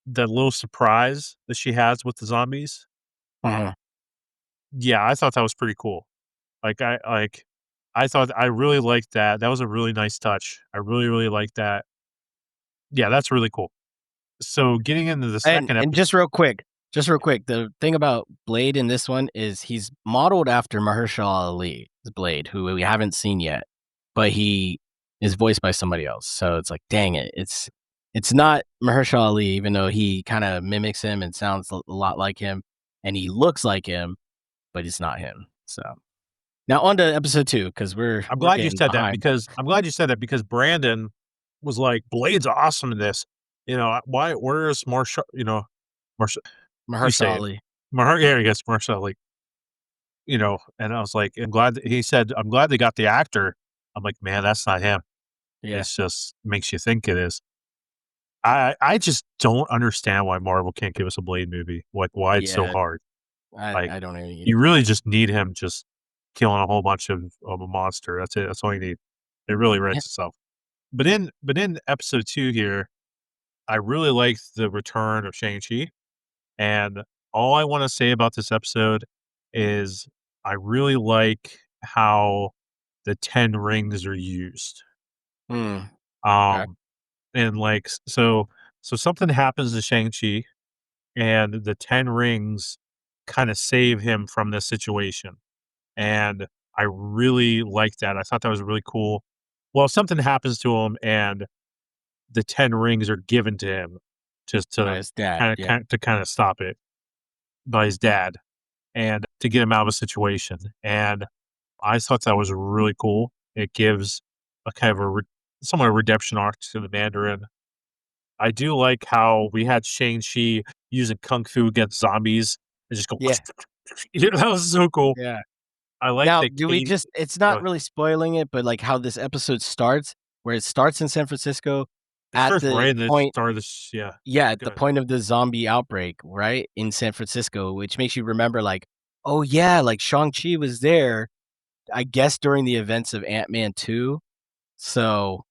that little surprise that she has with the zombies, Mhm. yeah, I thought that was pretty cool. I thought I really liked that. That was a really nice touch. I really, really liked that. Yeah, that's really cool. So getting into the second And episode, just real quick, the thing about Blade in this one is he's modeled after Mahershala Ali's Blade, who we haven't seen yet, but he is voiced by somebody else. So it's like, dang it, it's not Mahershala Ali, even though he kind of mimics him and sounds a lot like him, and he looks like him, but it's not him. So now on to episode 2 because we're I'm glad you getting said that behind. because Brandon was like, Blade's awesome in this. Where's Marsha, Marsha, you say Mahershala it. Ali. Yeah, I guess Marsha, like, and I was like, he said, I'm glad they got the actor. I'm like, man, that's not him. Yeah. It's just makes you think it is. I just don't understand why Marvel can't give us a Blade movie. Like, why it's so Yeah. hard. Like, I don't know either. you really just need him just killing a whole bunch of a monster. That's it. That's all you need. It really Yeah. writes itself. But in episode 2 here, I really liked the return of Shang-Chi, and all I wanna say about this episode is I really like how the 10 rings are used. Mm, okay. Um, and, like, so something happens to Shang-Chi, and the 10 rings kinda save him from this situation, and I really liked that. I thought that was really cool. Well, something happens to him and the 10 rings are given to him just By to his dad. Yeah. kind of stop it by his dad and to get him out of a situation. And I thought that was really cool. It gives a kind of somewhat a redemption arc to the Mandarin. I do like how we had Shang-Chi using kung fu against zombies and just go. Yeah. That was so cool. Yeah. I like Now, that do we Katie. just it's not Go really spoiling it, but, like, how this episode starts, where it starts in San Francisco It at starts the right in the point start of this. Yeah. yeah, at Go the ahead. point of the zombie outbreak, right, in San Francisco, which makes you remember, like, "Oh, yeah, like, Shang-Chi was there, I guess, during the events of Ant-Man 2." So,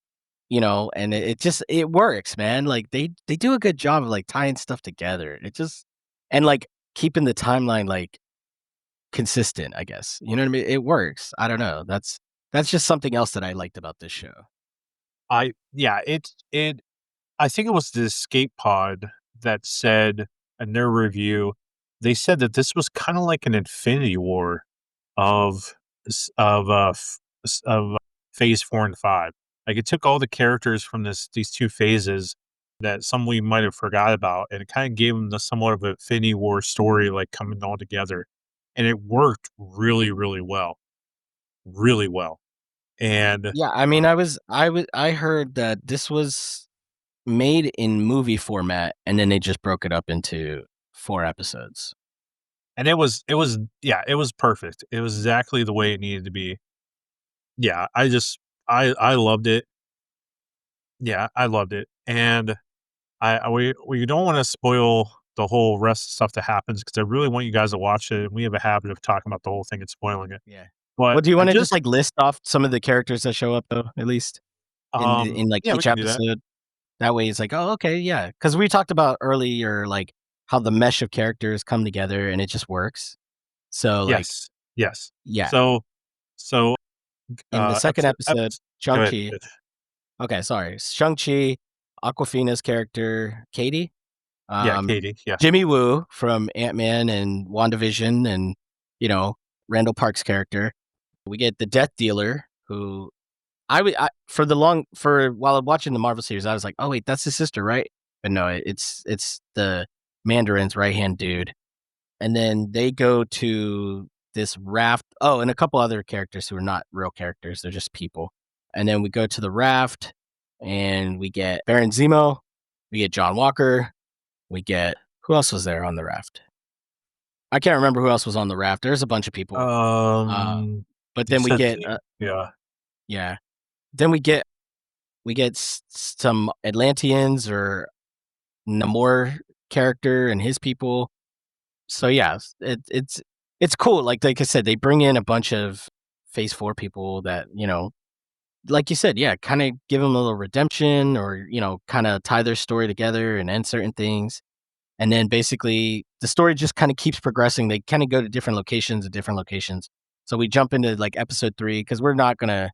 and it just it works, man, like, they do a good job of, like, tying stuff together. It just and, like, keeping the timeline, like, consistent, I guess. You know what I mean? It works. I don't know. That's just something else that I liked about this show. It I think it was the Escape Pod that said in their review, they said that this was kinda like an Infinity War of Phase 4 and 5. Like, it took all the characters from these 2 phases that some we might have forgot about, and it kinda gave them the somewhat of an Infinity War story, like, coming all together, and it worked really, really well. Really well. And, Yeah, I mean, I heard that this was made in movie format, and then they just broke it up into 4 episodes. it was perfect. It was exactly the way it needed to be. Yeah, I loved it. Yeah, I loved it, and we don't wanna spoil the whole rest of stuff that happens because I really want you guys to watch it, and we have a habit of talking about the whole thing and spoiling it. Yeah. Well, But do you I wanna just, just like, list off some of the characters that show up, though, at least in, like, yeah, we each can do that. episode? That way it's like, "Oh, okay, yeah." Because we talked about earlier, like, how the mesh of characters come together and it just works. So, like, Yes, yes. yeah. So so, In the second episode, go ahead, Shang-Chi finish. okay, sorry. Shang-Chi, Awkwafina's character, Katie, Yeah, um, Katie, yeah. Jimmy Woo from Ant-Man and WandaVision and, you know, Randall Park's character. We get the Death Dealer, who for while I'm watching the Marvel series, I was like, "Oh, wait, that's his sister, right?" But no, it's the Mandarin's right-hand dude. And then they go to this raft and a couple other characters who are not real characters, they're just people. And then we go to the raft, and we get Baron Zemo, we get John Walker, we get who else was there on the raft? I can't remember who else was on the raft, there's a bunch of people. Uh, Um, but you then we said get, Zemo, yeah. yeah, then we get some Atlanteans or Namor character and his people. So yeah, it's cool. Like I said, they bring in a bunch of Phase 4 people that, like you said, yeah, kinda give them a little redemption or, kinda tie their story together and end certain things. And then basically the story just kinda keeps progressing. They kinda go to different locations and different locations. So we jump into, like, episode 3 because 'cause we're not gonna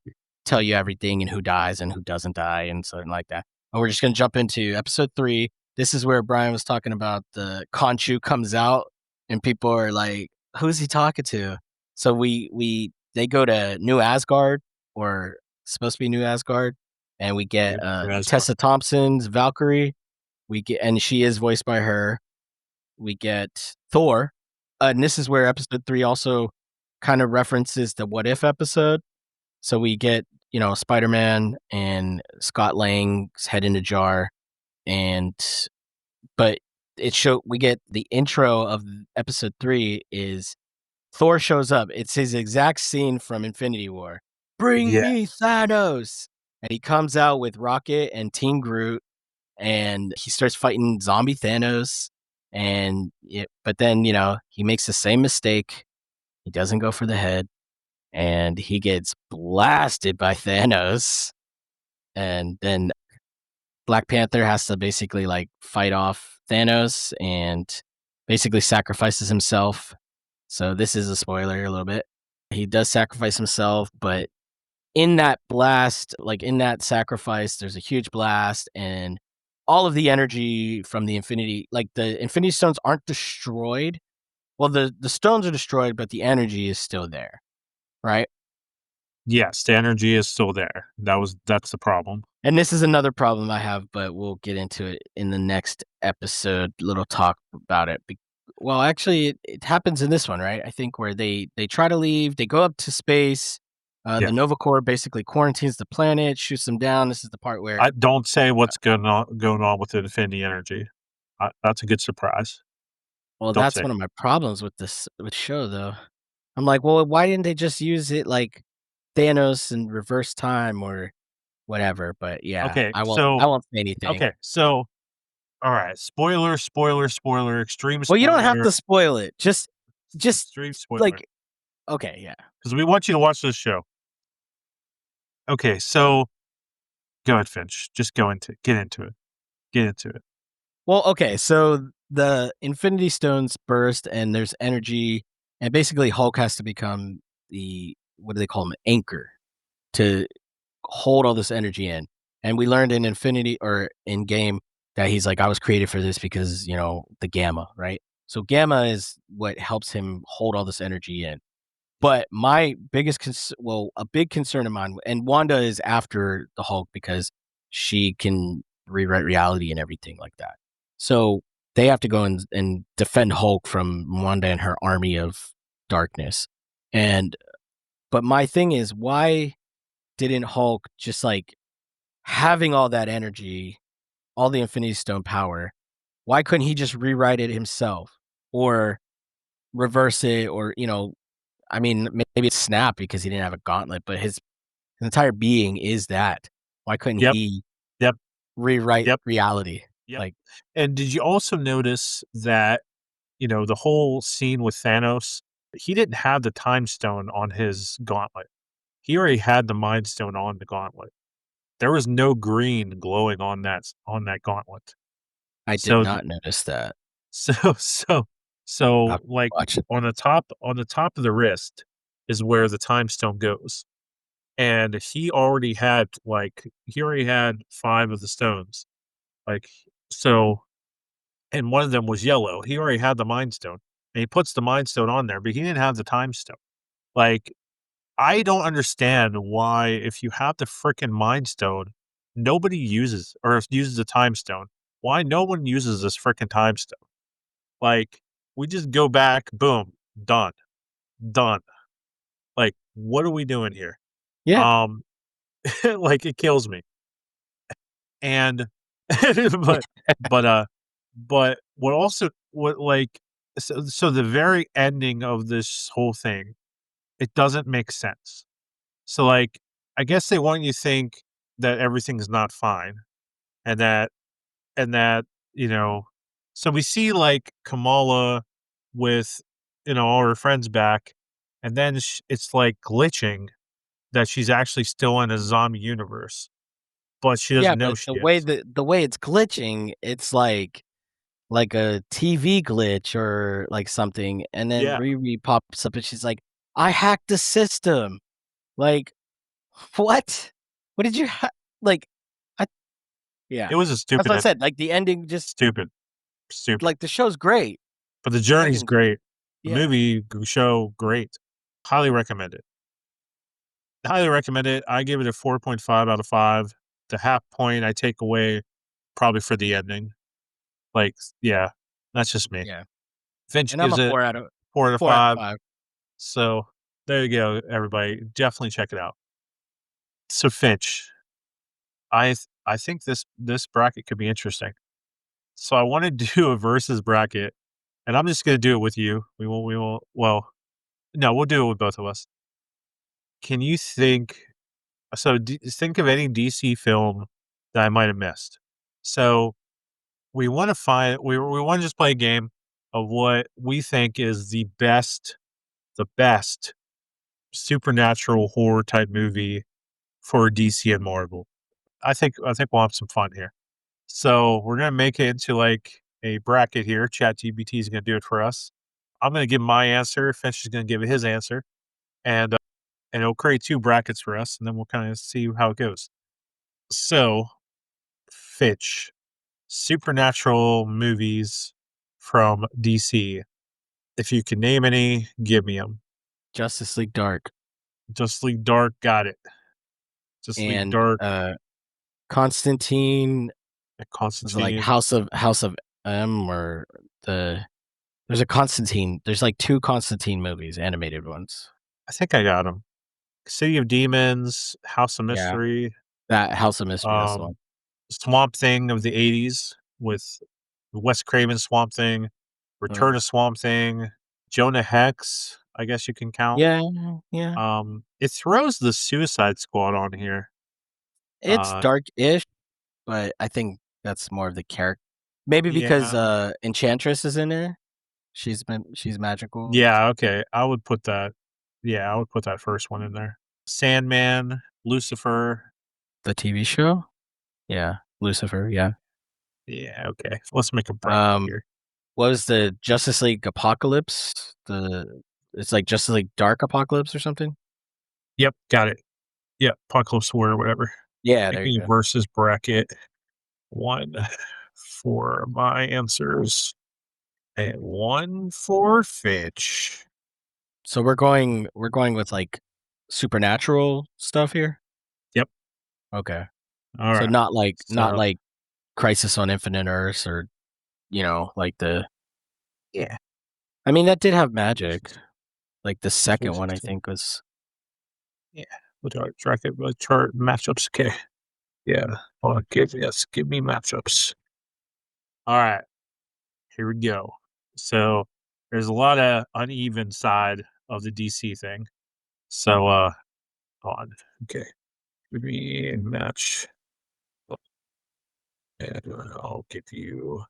tell you everything and who dies and who doesn't die and something like that. But we're just gonna jump into episode 3. This is where Brian was talking about the Khonshu comes out and people are like, "Who's he talking to?" So they go to New Asgard, or supposed to be New Asgard, and we get, Asgard. Tessa Thompson's Valkyrie. And she is voiced by her. We get Thor, and this is where episode 3 also kind of references the What If episode. So we get Spider-Man and Scott Lang's head in a jar, and but we get the intro of episode 3 is Thor shows up. It's his exact scene from Infinity War. Bring Yeah. me Thanos. And he comes out with Rocket and Team Groot, and he starts fighting zombie Thanos. But then, he makes the same mistake. He doesn't go for the head, and he gets blasted by Thanos. And then Black Panther has to basically like fight off Thanos and basically sacrifices himself. So this is a spoiler a little bit. He does sacrifice himself, but in that blast, like in that sacrifice, there's a huge blast, and all of the energy from the Infinity Stones aren't destroyed. Well, the stones are destroyed, but the energy is still there, right? Yes, the energy is still there. That's the problem. And this is another problem I have, but we'll get into it in the next episode. Little talk about it. Well, actually, it happens in this one, right? I think where they try to leave, they go up to space. Yeah. The Nova Corps basically quarantines the planet, shoots them down. This is the part where I don't say what's going on with the Infinity Energy. That's a good surprise. well, Don't that's say. one of my problems with this show, though. I'm like, well, why didn't they just use it like Thanos in reverse time or whatever? But yeah, Okay, I won't. so I won't say anything. okay, so all right, spoiler, spoiler, spoiler, extreme Well, you don't have spoiler, to spoil it. Just extreme spoiler, like okay, yeah. because we want you to watch this show. Okay, so go ahead, Finch. Just get into it. Get into it. Well, okay, so the Infinity Stones burst and there's energy, and basically Hulk has to become the what do they call him? Anchor to hold all this energy in. And we learned in Infinity or in game that he's like, I was created for this because, the gamma, right? So gamma is what helps him hold all this energy in. But my biggest a big concern of mine, and Wanda is after the Hulk because she can rewrite reality and everything like that. So they have to go and defend Hulk from Wanda and her army of darkness. But my thing is, why didn't Hulk just like having all that energy, all the Infinity Stone power, why couldn't he just rewrite it himself or reverse it or, I mean, maybe it's Snap because he didn't have a gauntlet, but his entire being is that. Why couldn't Yep, he yep, rewrite yep, reality? yep. Like, And did you also notice that, the whole scene with Thanos, he didn't have the time stone on his gauntlet. He already had the mind stone on the gauntlet. There was no green glowing on that gauntlet. I did So not notice that. So so I'll so, have to like, watch it. on the top of the wrist is where the time stone goes, and he already had 5 of the stones, like, so and one of them was yellow. He already had the mind stone, and he puts the mind stone on there, but he didn't have the time stone. Like, I don't understand why if you have the fricking mind stone, nobody uses the time stone. Why no one uses this fricking time stone? Like, we just go back, boom, done, done. Like, what are we doing here? Yeah. Um, like, it kills me. And but but, but so the very ending of this whole thing, it doesn't make sense. So, like, I guess they want you to think that everything's not fine and that, you know so we see, like, Kamala with, all her friends back, and then it's, like, glitching that she's actually still in a zombie universe, but she Yeah, doesn't know but she is. the way it's glitching, it's like a TV glitch or like something, and then Yeah, Riri pops up and she's like, "I hacked the system." Like, what? What did you like? I yeah, it was a that's stupid what I ending. said. Like the ending, just Stupid, stupid. like the show's great. But the The journey's ending's great. The yeah, show, great. Highly recommend it. Highly recommend it. I give it a 4.5 out of 5. The half point I take away probably for the ending. Like, yeah, that's just me. yeah. Finch And I'm gives a it 4 out of 4 out of 5. 5. So there you go, everybody. Definitely check it out. So Finch, I think this bracket could be interesting. So I want to do a versus bracket, and I'm just going to do it with you. We won't. Well, no, we'll do it with both of us. Can you think? So think of any DC film that I might have missed. So we want to find. We want to just play a game of what we think is the best supernatural horror type movie for DC and Marvel. I think we'll have some fun here. So we're gonna make it into like a bracket here. ChatGPT is gonna do it for us. I'm gonna give my answer. Finch is gonna give his answer, and it'll create two brackets for us, and then we'll kind of see how it goes. So, Finch, supernatural movies from DC. If you can name any, give me them. Justice League Dark Justice League Dark, got it. Justice League and Dark, Constantine. Was it like Constantine. House of M or there's a Constantine. There's like two Constantine movies, animated ones. I think I got them. City of Demons, House of Yeah, Mystery, that House of Mystery. That's the one. Swamp Thing of the 80s with Wes Craven Swamp Thing, Return of Swamp Thing, Jonah Hex, I guess you can count. Yeah, yeah. It throws the Suicide Squad on here. It's dark-ish, but I think that's more of the character. Maybe because Yeah. Enchantress is in there. She's magical. Yeah, okay. I would put that first one in there. Sandman, Lucifer. The TV show. Yeah, Lucifer. Yeah. Yeah, okay. Let's make a bracket Um, here. what was the Justice League Apocalypse? It's like Justice League Dark Apocalypse or something. Yep, got it. Yep, Apocalypse War or whatever. Yeah, there Making you a go. versus bracket. One for my answers and one for Fitch. So we're going with like supernatural stuff here. Yep. Okay. All So right. not like Crisis on Infinite Earths or like the. Yeah. I mean that did have magic. Like the second one I think was. Yeah. We'll chart matchups. Okay. Yeah. Hold on. Give me matchups. All right. Here we go. So there's a lot of uneven side of the DC thing. So hold on. Okay. Give me a match. And I'll give you.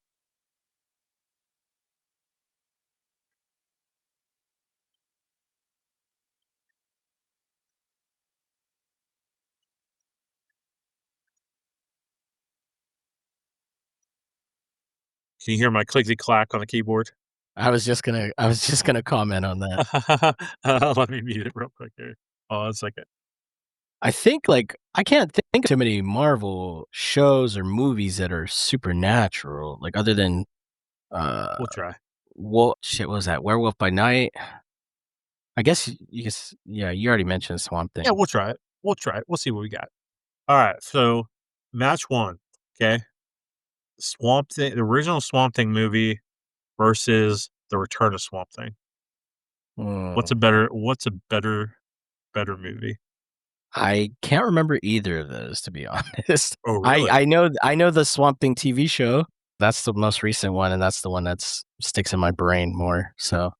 Can you hear my clickety clack on the keyboard? I was just gonna comment on that. Let me mute it real quick here. Oh, a second. I think like I can't think of too many Marvel shows or movies that are supernatural, like other than We'll try. what was that? Werewolf by Night. I guess you guess yeah, you already mentioned Swamp Yeah, Thing. we'll try it. We'll try it. We'll see what we got. All right. So match one. Okay. Swamp Thing, the original Swamp Thing movie versus the Return of Swamp Thing. Hmm. What's a better movie? I can't remember either of those to be honest. Oh, I really? I know I know the Swamp Thing TV show. That's the most recent one, and that's the one that's sticks in my brain more. So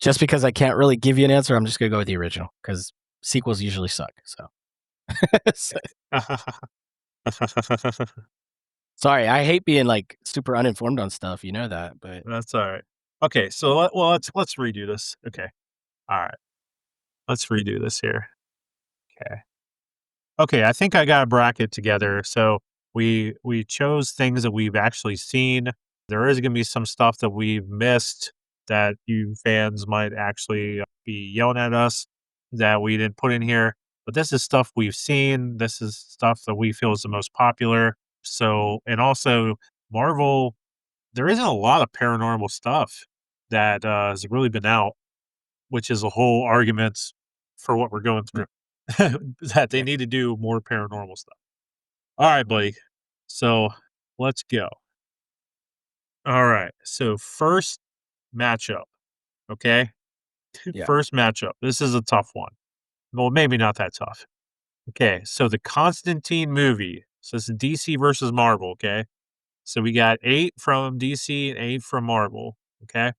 just because I can't really give you an answer, I'm just gonna go with the original because sequels usually suck. So. So- sorry, I hate being like super uninformed on stuff. You know that, but That's all right. Okay, so let's redo this. Okay. All right. Let's redo this here. Okay. Okay, I think I got a bracket together. So we chose things that we've actually seen. There is going to be some stuff that we've missed that you fans might actually be yelling at us that we didn't put in here. But this is stuff we've seen. This is stuff that we feel is the most popular. So, and also Marvel, there isn't a lot of paranormal stuff that has really been out, which is a whole argument for what we're going through. That they yeah, need to do more paranormal stuff. All right, buddy. So let's go. All right. So first matchup. Okay. yeah. First matchup. This is a tough one. Well, maybe not that tough. Okay, so the Constantine movie. So it's DC versus Marvel, okay? So we got 8 from DC and 8 from Marvel, okay?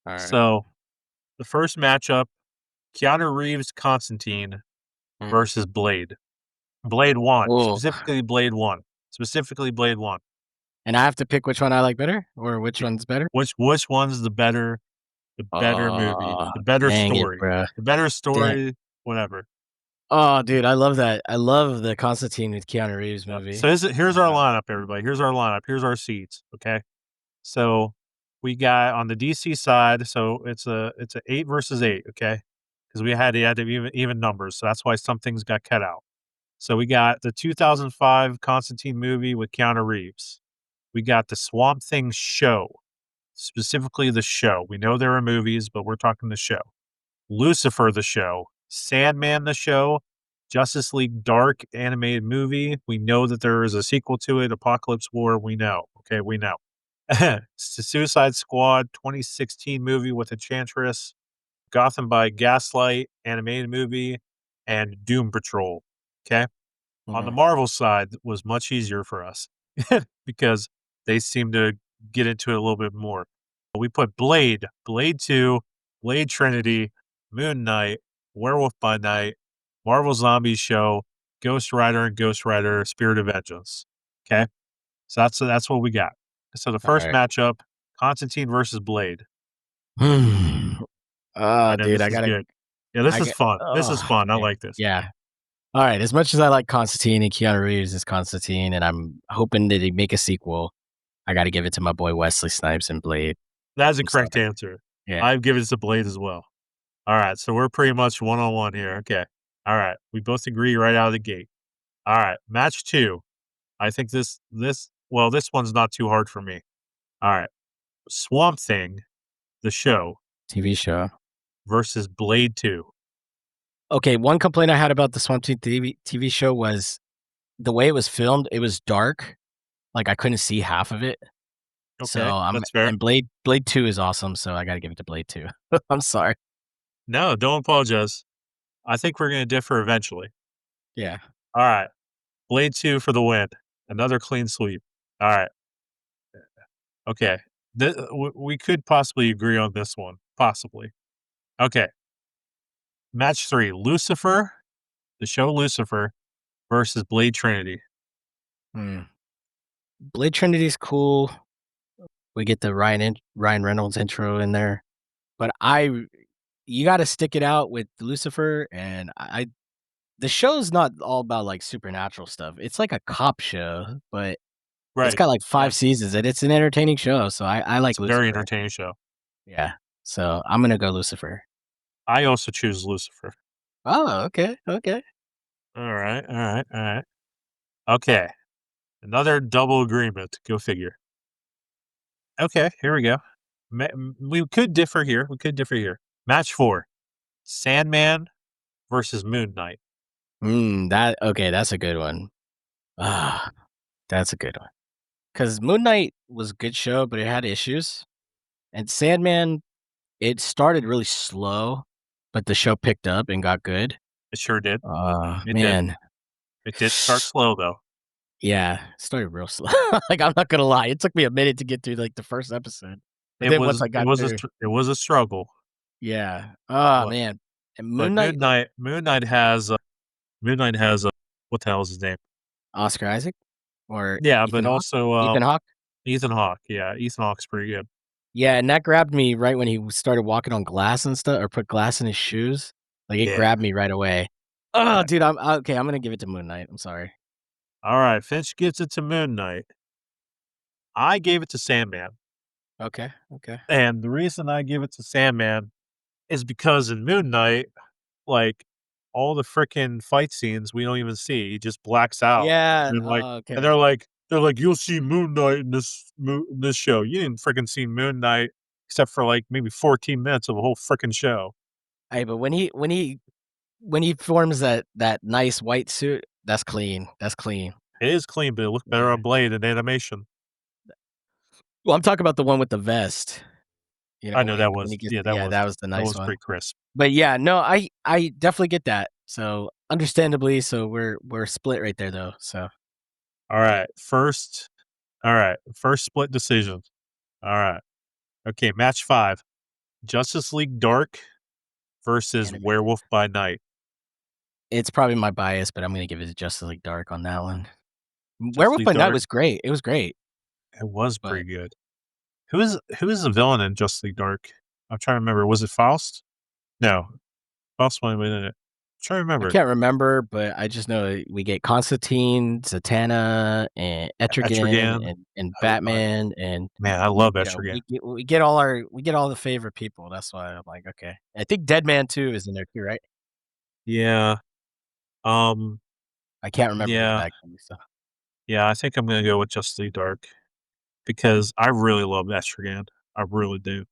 All right. So the first matchup, Keanu Reeves Constantine versus Blade. Blade 1, Oh, specifically Blade 1. Specifically Blade 1. and I have to pick which one I like better, or which Yeah. one's better. Which one's the better movie, Oh, the better dang it, story. bro. The better Dang. story, whatever. Oh, dude, I love that. I love the Constantine with Keanu Reeves movie. So here's our lineup, everybody. Here's our lineup. Here's our seats, okay? So we got on the DC side, so it's a 8 versus 8, okay? Because we had to even numbers, so that's why some things got cut out. So we got the 2005 Constantine movie with Keanu Reeves. We got the Swamp Thing show, specifically the show. We know there are movies, but we're talking the show. Lucifer the show, Sandman the show, Justice League Dark animated movie. We know that there is a sequel to it, Apocalypse War. We know. Okay, we know. Suicide Squad 2016 movie with Enchantress, Gotham by Gaslight animated movie, and Doom Patrol. Okay. On the Mhm. Marvel side was much easier for us because they seem to get into it a little bit more. We put Blade, Blade 2, Blade Trinity, Moon Knight, Werewolf by Night, Marvel Zombies Show, Ghost Rider and Ghost Rider Spirit of Vengeance. Okay? So that's what we got. So the All first right. matchup, Constantine versus Blade. I Oh, know dude, this is good. Yeah, this I is get. fun. This is Oh, fun. I man. like this. Yeah. All right. As much as I like Constantine and Keanu Reeves as Constantine, and I'm hoping that they make a sequel, I got to give it to my boy Wesley Snipes and Blade. That's a I'm correct sorry. answer. Yeah. I've given it to Blade as well. All right, so we're pretty much one-on-one here. Okay. All right, we both agree right out of the gate. All right, match 2. I think this one's not too hard for me. All right, Swamp Thing, the show, TV show. versus Blade 2. Okay. One complaint I had about the Swamp Thing TV show was the way it was filmed. It was dark. Like I couldn't see half of it. Okay, So I'm that's fair. and Blade 2 is awesome, so I gotta give it to Blade 2. I'm sorry. No, don't apologize. I think we're gonna differ eventually. Yeah. All right, Blade 2 for the win. Another clean sweep. All right. Okay. We could possibly agree on this one. Possibly. Okay. Match 3, Lucifer, the show Lucifer, versus Blade Trinity. Hmm. Blade Trinity's cool. We get the Ryan Reynolds intro in there. But you gotta stick it out with Lucifer, and the show's not all about, like, supernatural stuff. It's like a cop show, but it's Right. got, like, Yeah. 5 seasons, and it's an entertaining show, so I like It's a very Lucifer. entertaining show. Yeah. So, I'm gonna go Lucifer. I also choose Lucifer. Oh, okay, okay. All right. All right. All right. Okay. Another double agreement. Go figure. Okay. Here we go. We could differ here. We could differ here. Match 4, Sandman versus Moon Knight. That's a good one. Ah, that's a good one. Because Moon Knight was a good show, but it had issues, and Sandman, it started really slow, but the show picked up and got good. It sure did. It did. Man. It did start slow though. Yeah, it started real slow. Like, I'm not gonna lie, it took me a minute to get through, like, the first episode, but then once I got through. It was a struggle. Yeah. Oh, But man. And but Moon Knight. Moon Knight has what the hell is his name? Oscar Isaac? Or Yeah, but Ethan Hawke? also Ethan Hawke? Ethan Hawke. Yeah, Ethan Hawke's pretty good. Yeah, and that grabbed me right when he started walking on glass and stuff, or put glass in his shoes. Like, it Yeah. grabbed me right away. Oh, dude, I'm okay, I'm gonna give it to Moon Knight, I'm sorry. All right, Finch gives it to Moon Knight. I gave it to Sandman, Okay, okay. and the reason I give it to Sandman is because in Moon Knight, like, all the frickin' fight scenes we don't even see, he just blacks out, Yeah, and, like and okay. they're like, "You'll see Moon Knight in this show." You didn't frickin' see Moon Knight except for, like, maybe 14 minutes of a whole frickin' show. Hey, but when he forms that nice white suit, that's clean, that's clean. It is clean, but it looked better Yeah. on Blade in animation. Well, I'm talking about the one with the vest. I know When he that when was he gets yeah, yeah, that was the that nice was one. pretty crisp. But yeah, no, I definitely get that. So understandably, so we're split right there though. So All right. First split decision. All right. Okay, match 5. Justice League Dark versus animated. Werewolf by Night. It's probably my bias, but I'm gonna give it to Justice League Dark on that one. Justice Werewolf League by Night Dark. was great. It was great, It was but pretty good. Who is the villain in Justice League Dark? I'm trying to remember. Was it Faust? No. Faust might have been in it. I'm trying to I remember. can't remember. But I just know we get Constantine, Zatanna, and Etrigan, Etrigan. and I Batman, and Man, I love you know Etrigan. we get all the favorite people. That's why I'm like, okay. I think Deadman 2 is in there too, right? Yeah. Um. I can't remember Yeah. exactly. So Yeah. I think I'm gonna go with Justice League Dark because I really love Etrigan. I really do.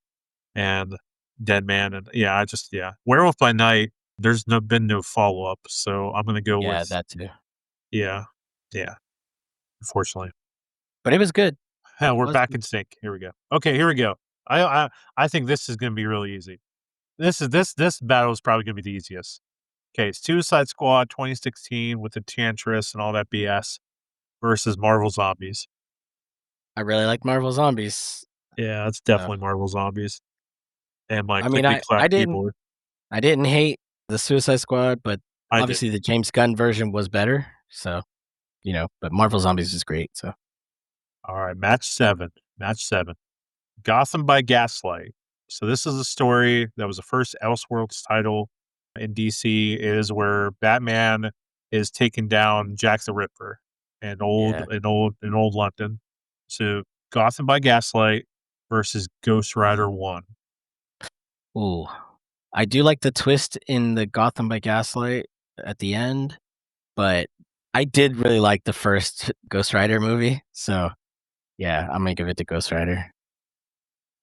And Deadman, and Werewolf by Night. There's been no follow up, so I'm gonna go yeah, with that too. yeah, yeah. Unfortunately, But it was good. yeah, It we're was back good. in sync. Here we go. Okay, here we go. I think this is gonna be really easy. This battle is probably gonna be the easiest. Okay, it's Suicide Squad 2016 with the Enchantress and all that BS versus Marvel Zombies. I really like Marvel Zombies. Yeah, it's So definitely Marvel Zombies. And my I mean, clickety clack keyboard. I didn't hate the Suicide Squad, but I did. obviously the James Gunn version was better. So but Marvel Zombies is great. So All right, match 7. Match 7. Gotham by Gaslight. So this is a story that was the first Elseworlds title in DC. It is where Batman is taking down Jack the Ripper in yeah. old London. So Gotham by Gaslight versus Ghost Rider 1. Ooh, I do like the twist in the Gotham by Gaslight at the end, but I did really like the first Ghost Rider movie. So yeah, I'm gonna give it to Ghost Rider.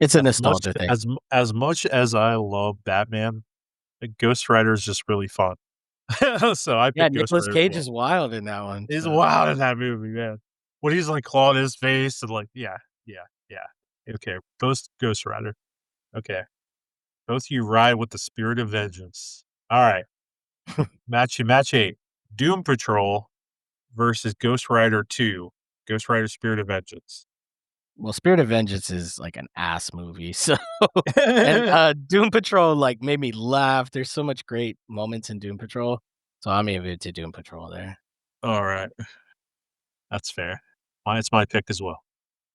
It's a nostalgia thing. As much as I love Batman, Ghost Rider is just really fun. So I Yeah, picked Ghost Nicolas Rider as Cage well. is wild in that one. He's So wild in that movie, man. When he's like clawing his face and like, yeah, yeah, yeah. Okay, Ghost Rider. Okay, both of you ride with the spirit of vengeance. All right, match 8. Doom Patrol versus Ghost Rider 2. Ghost Rider Spirit of Vengeance. well, Spirit of Vengeance is like an ass movie. So and Doom Patrol like made me laugh. There's so much great moments in Doom Patrol. So I'm gonna give it to Doom Patrol there. All right, that's fair. It's my pick as well.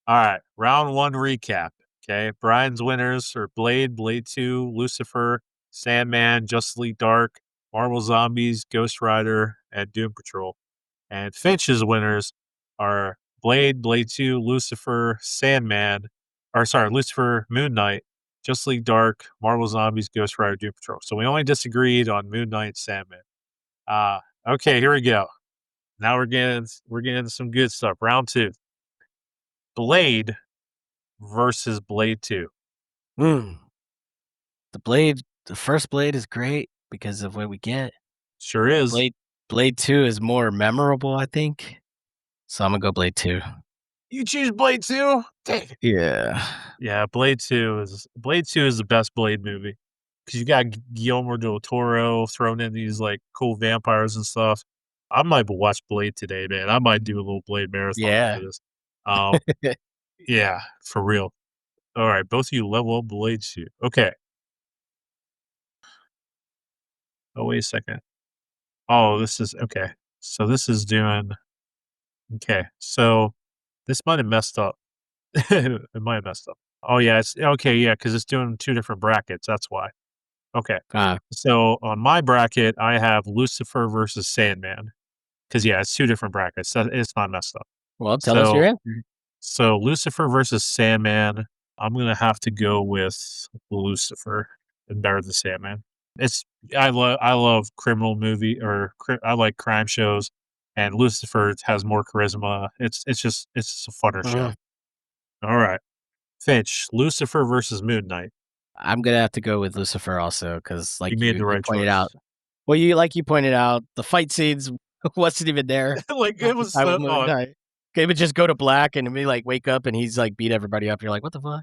All right, round 1 recap. Okay, Brian's winners are Blade 2, Lucifer, Sandman, Justice League Dark, Marvel Zombies, Ghost Rider, and Doom Patrol. And Finch's winners are Blade 2, Lucifer, Lucifer, Moon Knight, Justice League Dark, Marvel Zombies, Ghost Rider, Doom Patrol. So we only disagreed on Moon Knight and Sandman. Okay, here we go. Now we're getting into some good stuff. Round 2. Blade versus Blade 2. Mm. The first Blade is great because of what we get. Sure is. Blade 2 is more memorable, I think. So I'm gonna go Blade 2. You choose Blade 2? Dang it. Yeah. Yeah, Blade 2 is the best Blade movie. Because you got Guillermo del Toro thrown in these like cool vampires and stuff. I might watch Blade today, man. I might do a little Blade marathon Yeah. after this. Um, yeah, for real. All right, both of you level up Blade 2. Okay. Oh, wait a second. Oh, this is okay. So this is doing okay. So this might have messed up. It might have messed up. Oh yeah, it's okay, yeah, because it's doing 2 different brackets. That's why. Okay. Ah, So on my bracket, I have Lucifer versus Sandman. Because yeah, it's 2 different brackets. It's not messed up. well, tell us your So answer. so Lucifer versus Sandman, I'm gonna have to go with Lucifer and better than Sandman. It's I love criminal movie I like crime shows, and Lucifer has more charisma. It's a funner show. Mhm. All right, Finch, Lucifer versus Moon Knight. I'm gonna have to go with Lucifer also because, You like made the you right pointed choice. out, you pointed out, the fight scenes wasn't even there Like half it the was time with so Moon Knight. It would just go to black and we like wake up and he's like beat everybody up. You're like, what the fuck?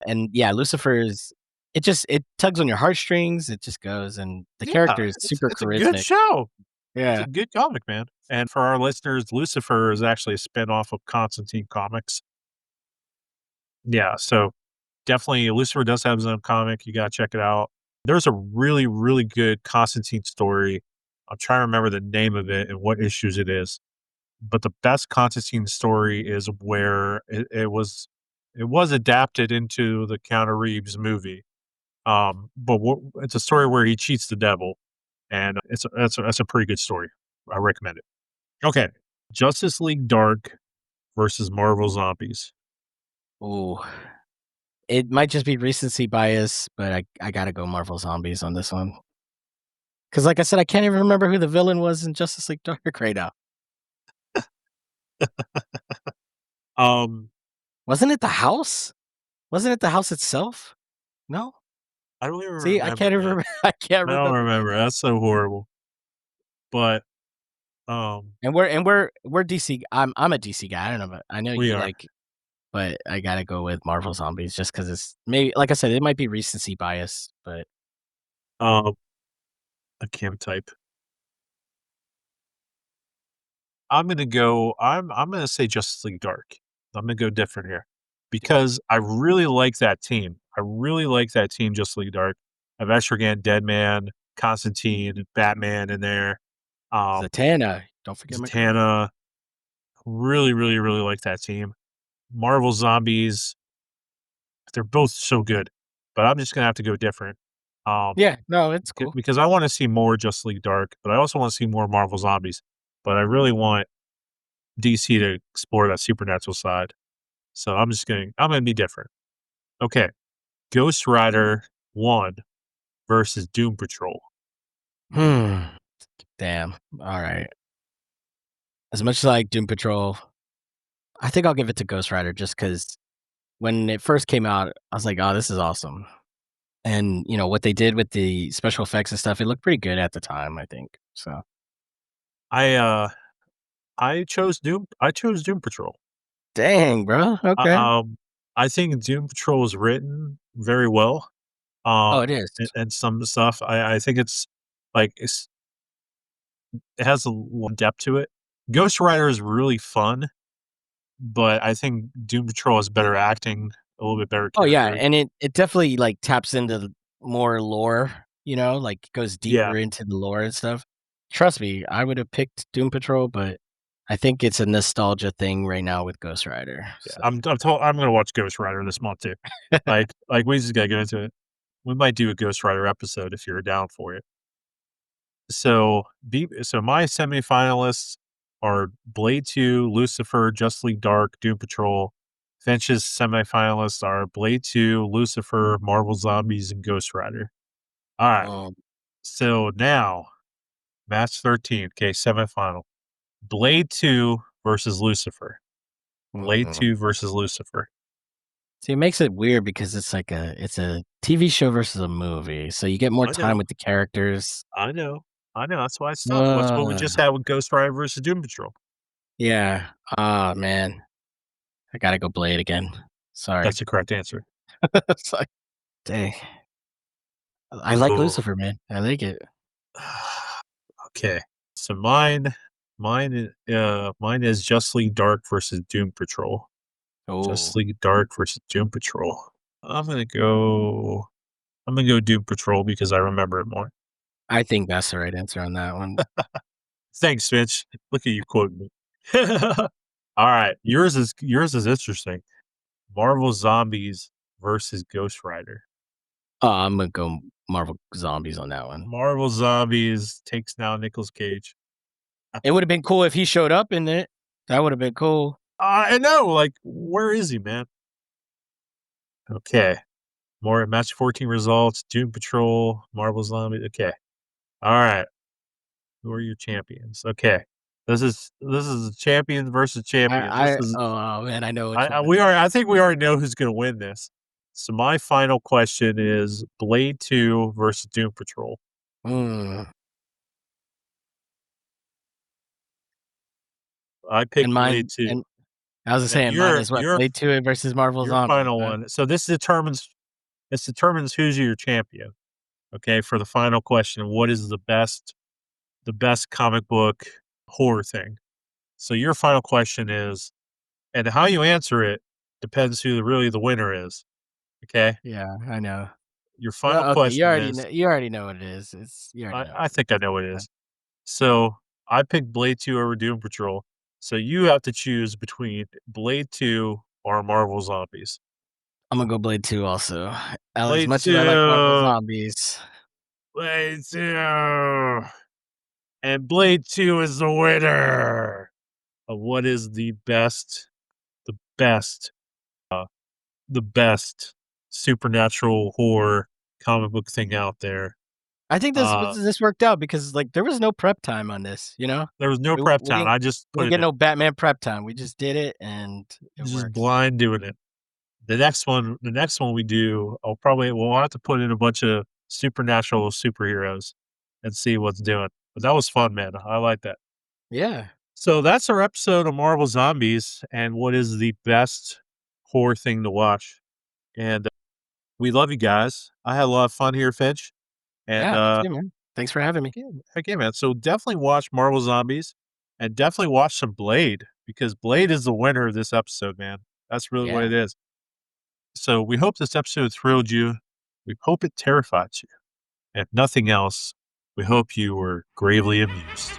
And yeah, Lucifer is. it tugs on your heartstrings. It just goes, and the Yeah, character is super it's a good charismatic. show. It's Yeah. a good comic, man. And for our listeners, Lucifer is actually a spinoff of Constantine Comics. Yeah, so definitely Lucifer does have his own comic. You gotta check it out. There's a really, really good Constantine story. I'm trying to remember the name of it and what issues it is. But the best Constantine story is where it was adapted into the Keanu Reeves movie. But it's a story where he cheats the devil, and that's a pretty good story. I recommend it. Okay, Justice League Dark versus Marvel Zombies. Ooh. It might just be recency bias, but I gotta go Marvel Zombies on this one. Because, like I said, I can't even remember who the villain was in Justice League Dark right now. Um, Wasn't it the house? Wasn't it the house itself? No? I don't even See, I can't remember, even man. I can't I don't remember. remember. That's so horrible. But um, And we're DC. I'm a DC guy. I don't know, but I know we you are. like, but I gotta go with Marvel Zombies just because it's maybe, like I said, it might be recency bias, but Um, I can't type. I'm gonna say Justice League Dark. I'm gonna go different here because I really like that team. I really like that team, Justice League Dark. I have Etrigan, Deadman, Constantine, Batman in there. Um, Zatanna. Don't forget my girl. Zatanna. Really, really, really like that team. Marvel Zombies. They're both so good, but I'm just gonna have to go different. Um, Yeah, no, it's cool. because I want to see more Justice League Dark, but I also want to see more Marvel Zombies. But I really want DC to explore that supernatural side. So I'm gonna be different. Okay. Ghost Rider 1 versus Doom Patrol. Hmm. Damn. All right. As much as I like Doom Patrol, I think I'll give it to Ghost Rider just because when it first came out, I was like, "Oh, this is awesome." And, what they did with the special effects and stuff, it looked pretty good at the time, I think. So, I I chose Doom Patrol. dang, bro. Uh, Okay. um I think Doom Patrol is written very well. Oh, it is. And some of the stuff I think it has a lot of depth to it. Ghost Rider is really fun, but I think Doom Patrol has better acting, a little bit better Oh, yeah, characters. and it definitely, like, taps into more lore, like, goes Yeah, deeper into the lore and stuff. Trust me, I would have picked Doom Patrol, but I think it's a nostalgia thing right now with Ghost Rider, yeah. so I'm gonna watch Ghost Rider this month too. Like we just gotta get into it. We might do a Ghost Rider episode if you're down for it. So my semifinalists are Blade 2, Lucifer, Just League Dark, Doom Patrol. Finch's semifinalists are Blade 2, Lucifer, Marvel Zombies, and Ghost Rider. All right. um, So now, match 13. Okay, semifinal. Blade 2 versus Lucifer. Blade mm. 2 versus Lucifer. See, it makes it weird because it's a TV show versus a movie, so you get more I know. time with the characters. I know. I know. That's why it's tough. That's what we Uh, just had with Ghost Rider versus Doom Patrol. yeah. Ah, man. I gotta go Blade again. Sorry. That's the correct answer. It's like, dang. I like Oh. Lucifer, man. I like it. Okay. So mine is Just League Dark versus Doom Patrol. Just Oh, League Dark versus Doom Patrol. I'm gonna go I'm gonna go Doom Patrol because I remember it more. I think that's the right answer on that one. Thanks, Finch. Look at you quoting me. All right. Yours is interesting. Marvel Zombies versus Ghost Rider. Oh, I'm gonna go Marvel Zombies on that one. Marvel Zombies takes down Nicolas Cage. It would have been cool if he showed up in it. That would have been cool. I know, like, where is he, man? Okay. More match 14 results. Doom Patrol, Marvel Zombies. Okay. All right. Who are your champions? Okay. This is champions versus champions. This is oh man, I know which one. I think we already know who's gonna win this. So my final question is Blade 2 versus Doom Patrol. Mm. I And picked Blade mine, 2. and I was And then saying mine is what Blade 2 versus Marvel your Zombies. final Right? one. So this determines This determines who's your champion. Okay, for the final question, what is the best comic book horror thing? So your final question is, and how you answer it depends who really the winner is. Okay, Yeah, I know. your final Well, okay, question is, you already know what it is. You already know what I it is. think I know what it is. So I picked Blade 2 over Doom Patrol. So you have to choose between Blade 2 or Marvel Zombies. I'm gonna go Blade 2 also. As Blade much as I like Marvel 2. Zombies. Blade 2. And Blade 2 is the winner of what is the best, the best supernatural horror comic book thing out there. I think Uh, this worked out because, like, there was no prep time on this, you know? there was no We prep we time. didn't I just we put didn't it get in. no Batman prep time. We just did it, and it Just works. blind doing it. The next one we do, we'll have to put in a bunch of supernatural superheroes and see what's doing. But that was fun, man. I like that. Yeah. So that's our episode of Marvel Zombies and what is the best horror thing to watch. And we love you guys. I had a lot of fun here, Finch. And Yeah, me too, man. Thanks for having me. heck yeah, man. So definitely watch Marvel Zombies and definitely watch some Blade because Blade is the winner of this episode, man. That's really what Yeah. it is. So we hope this episode thrilled you. We hope it terrified you. If nothing else, we hope you were gravely amused.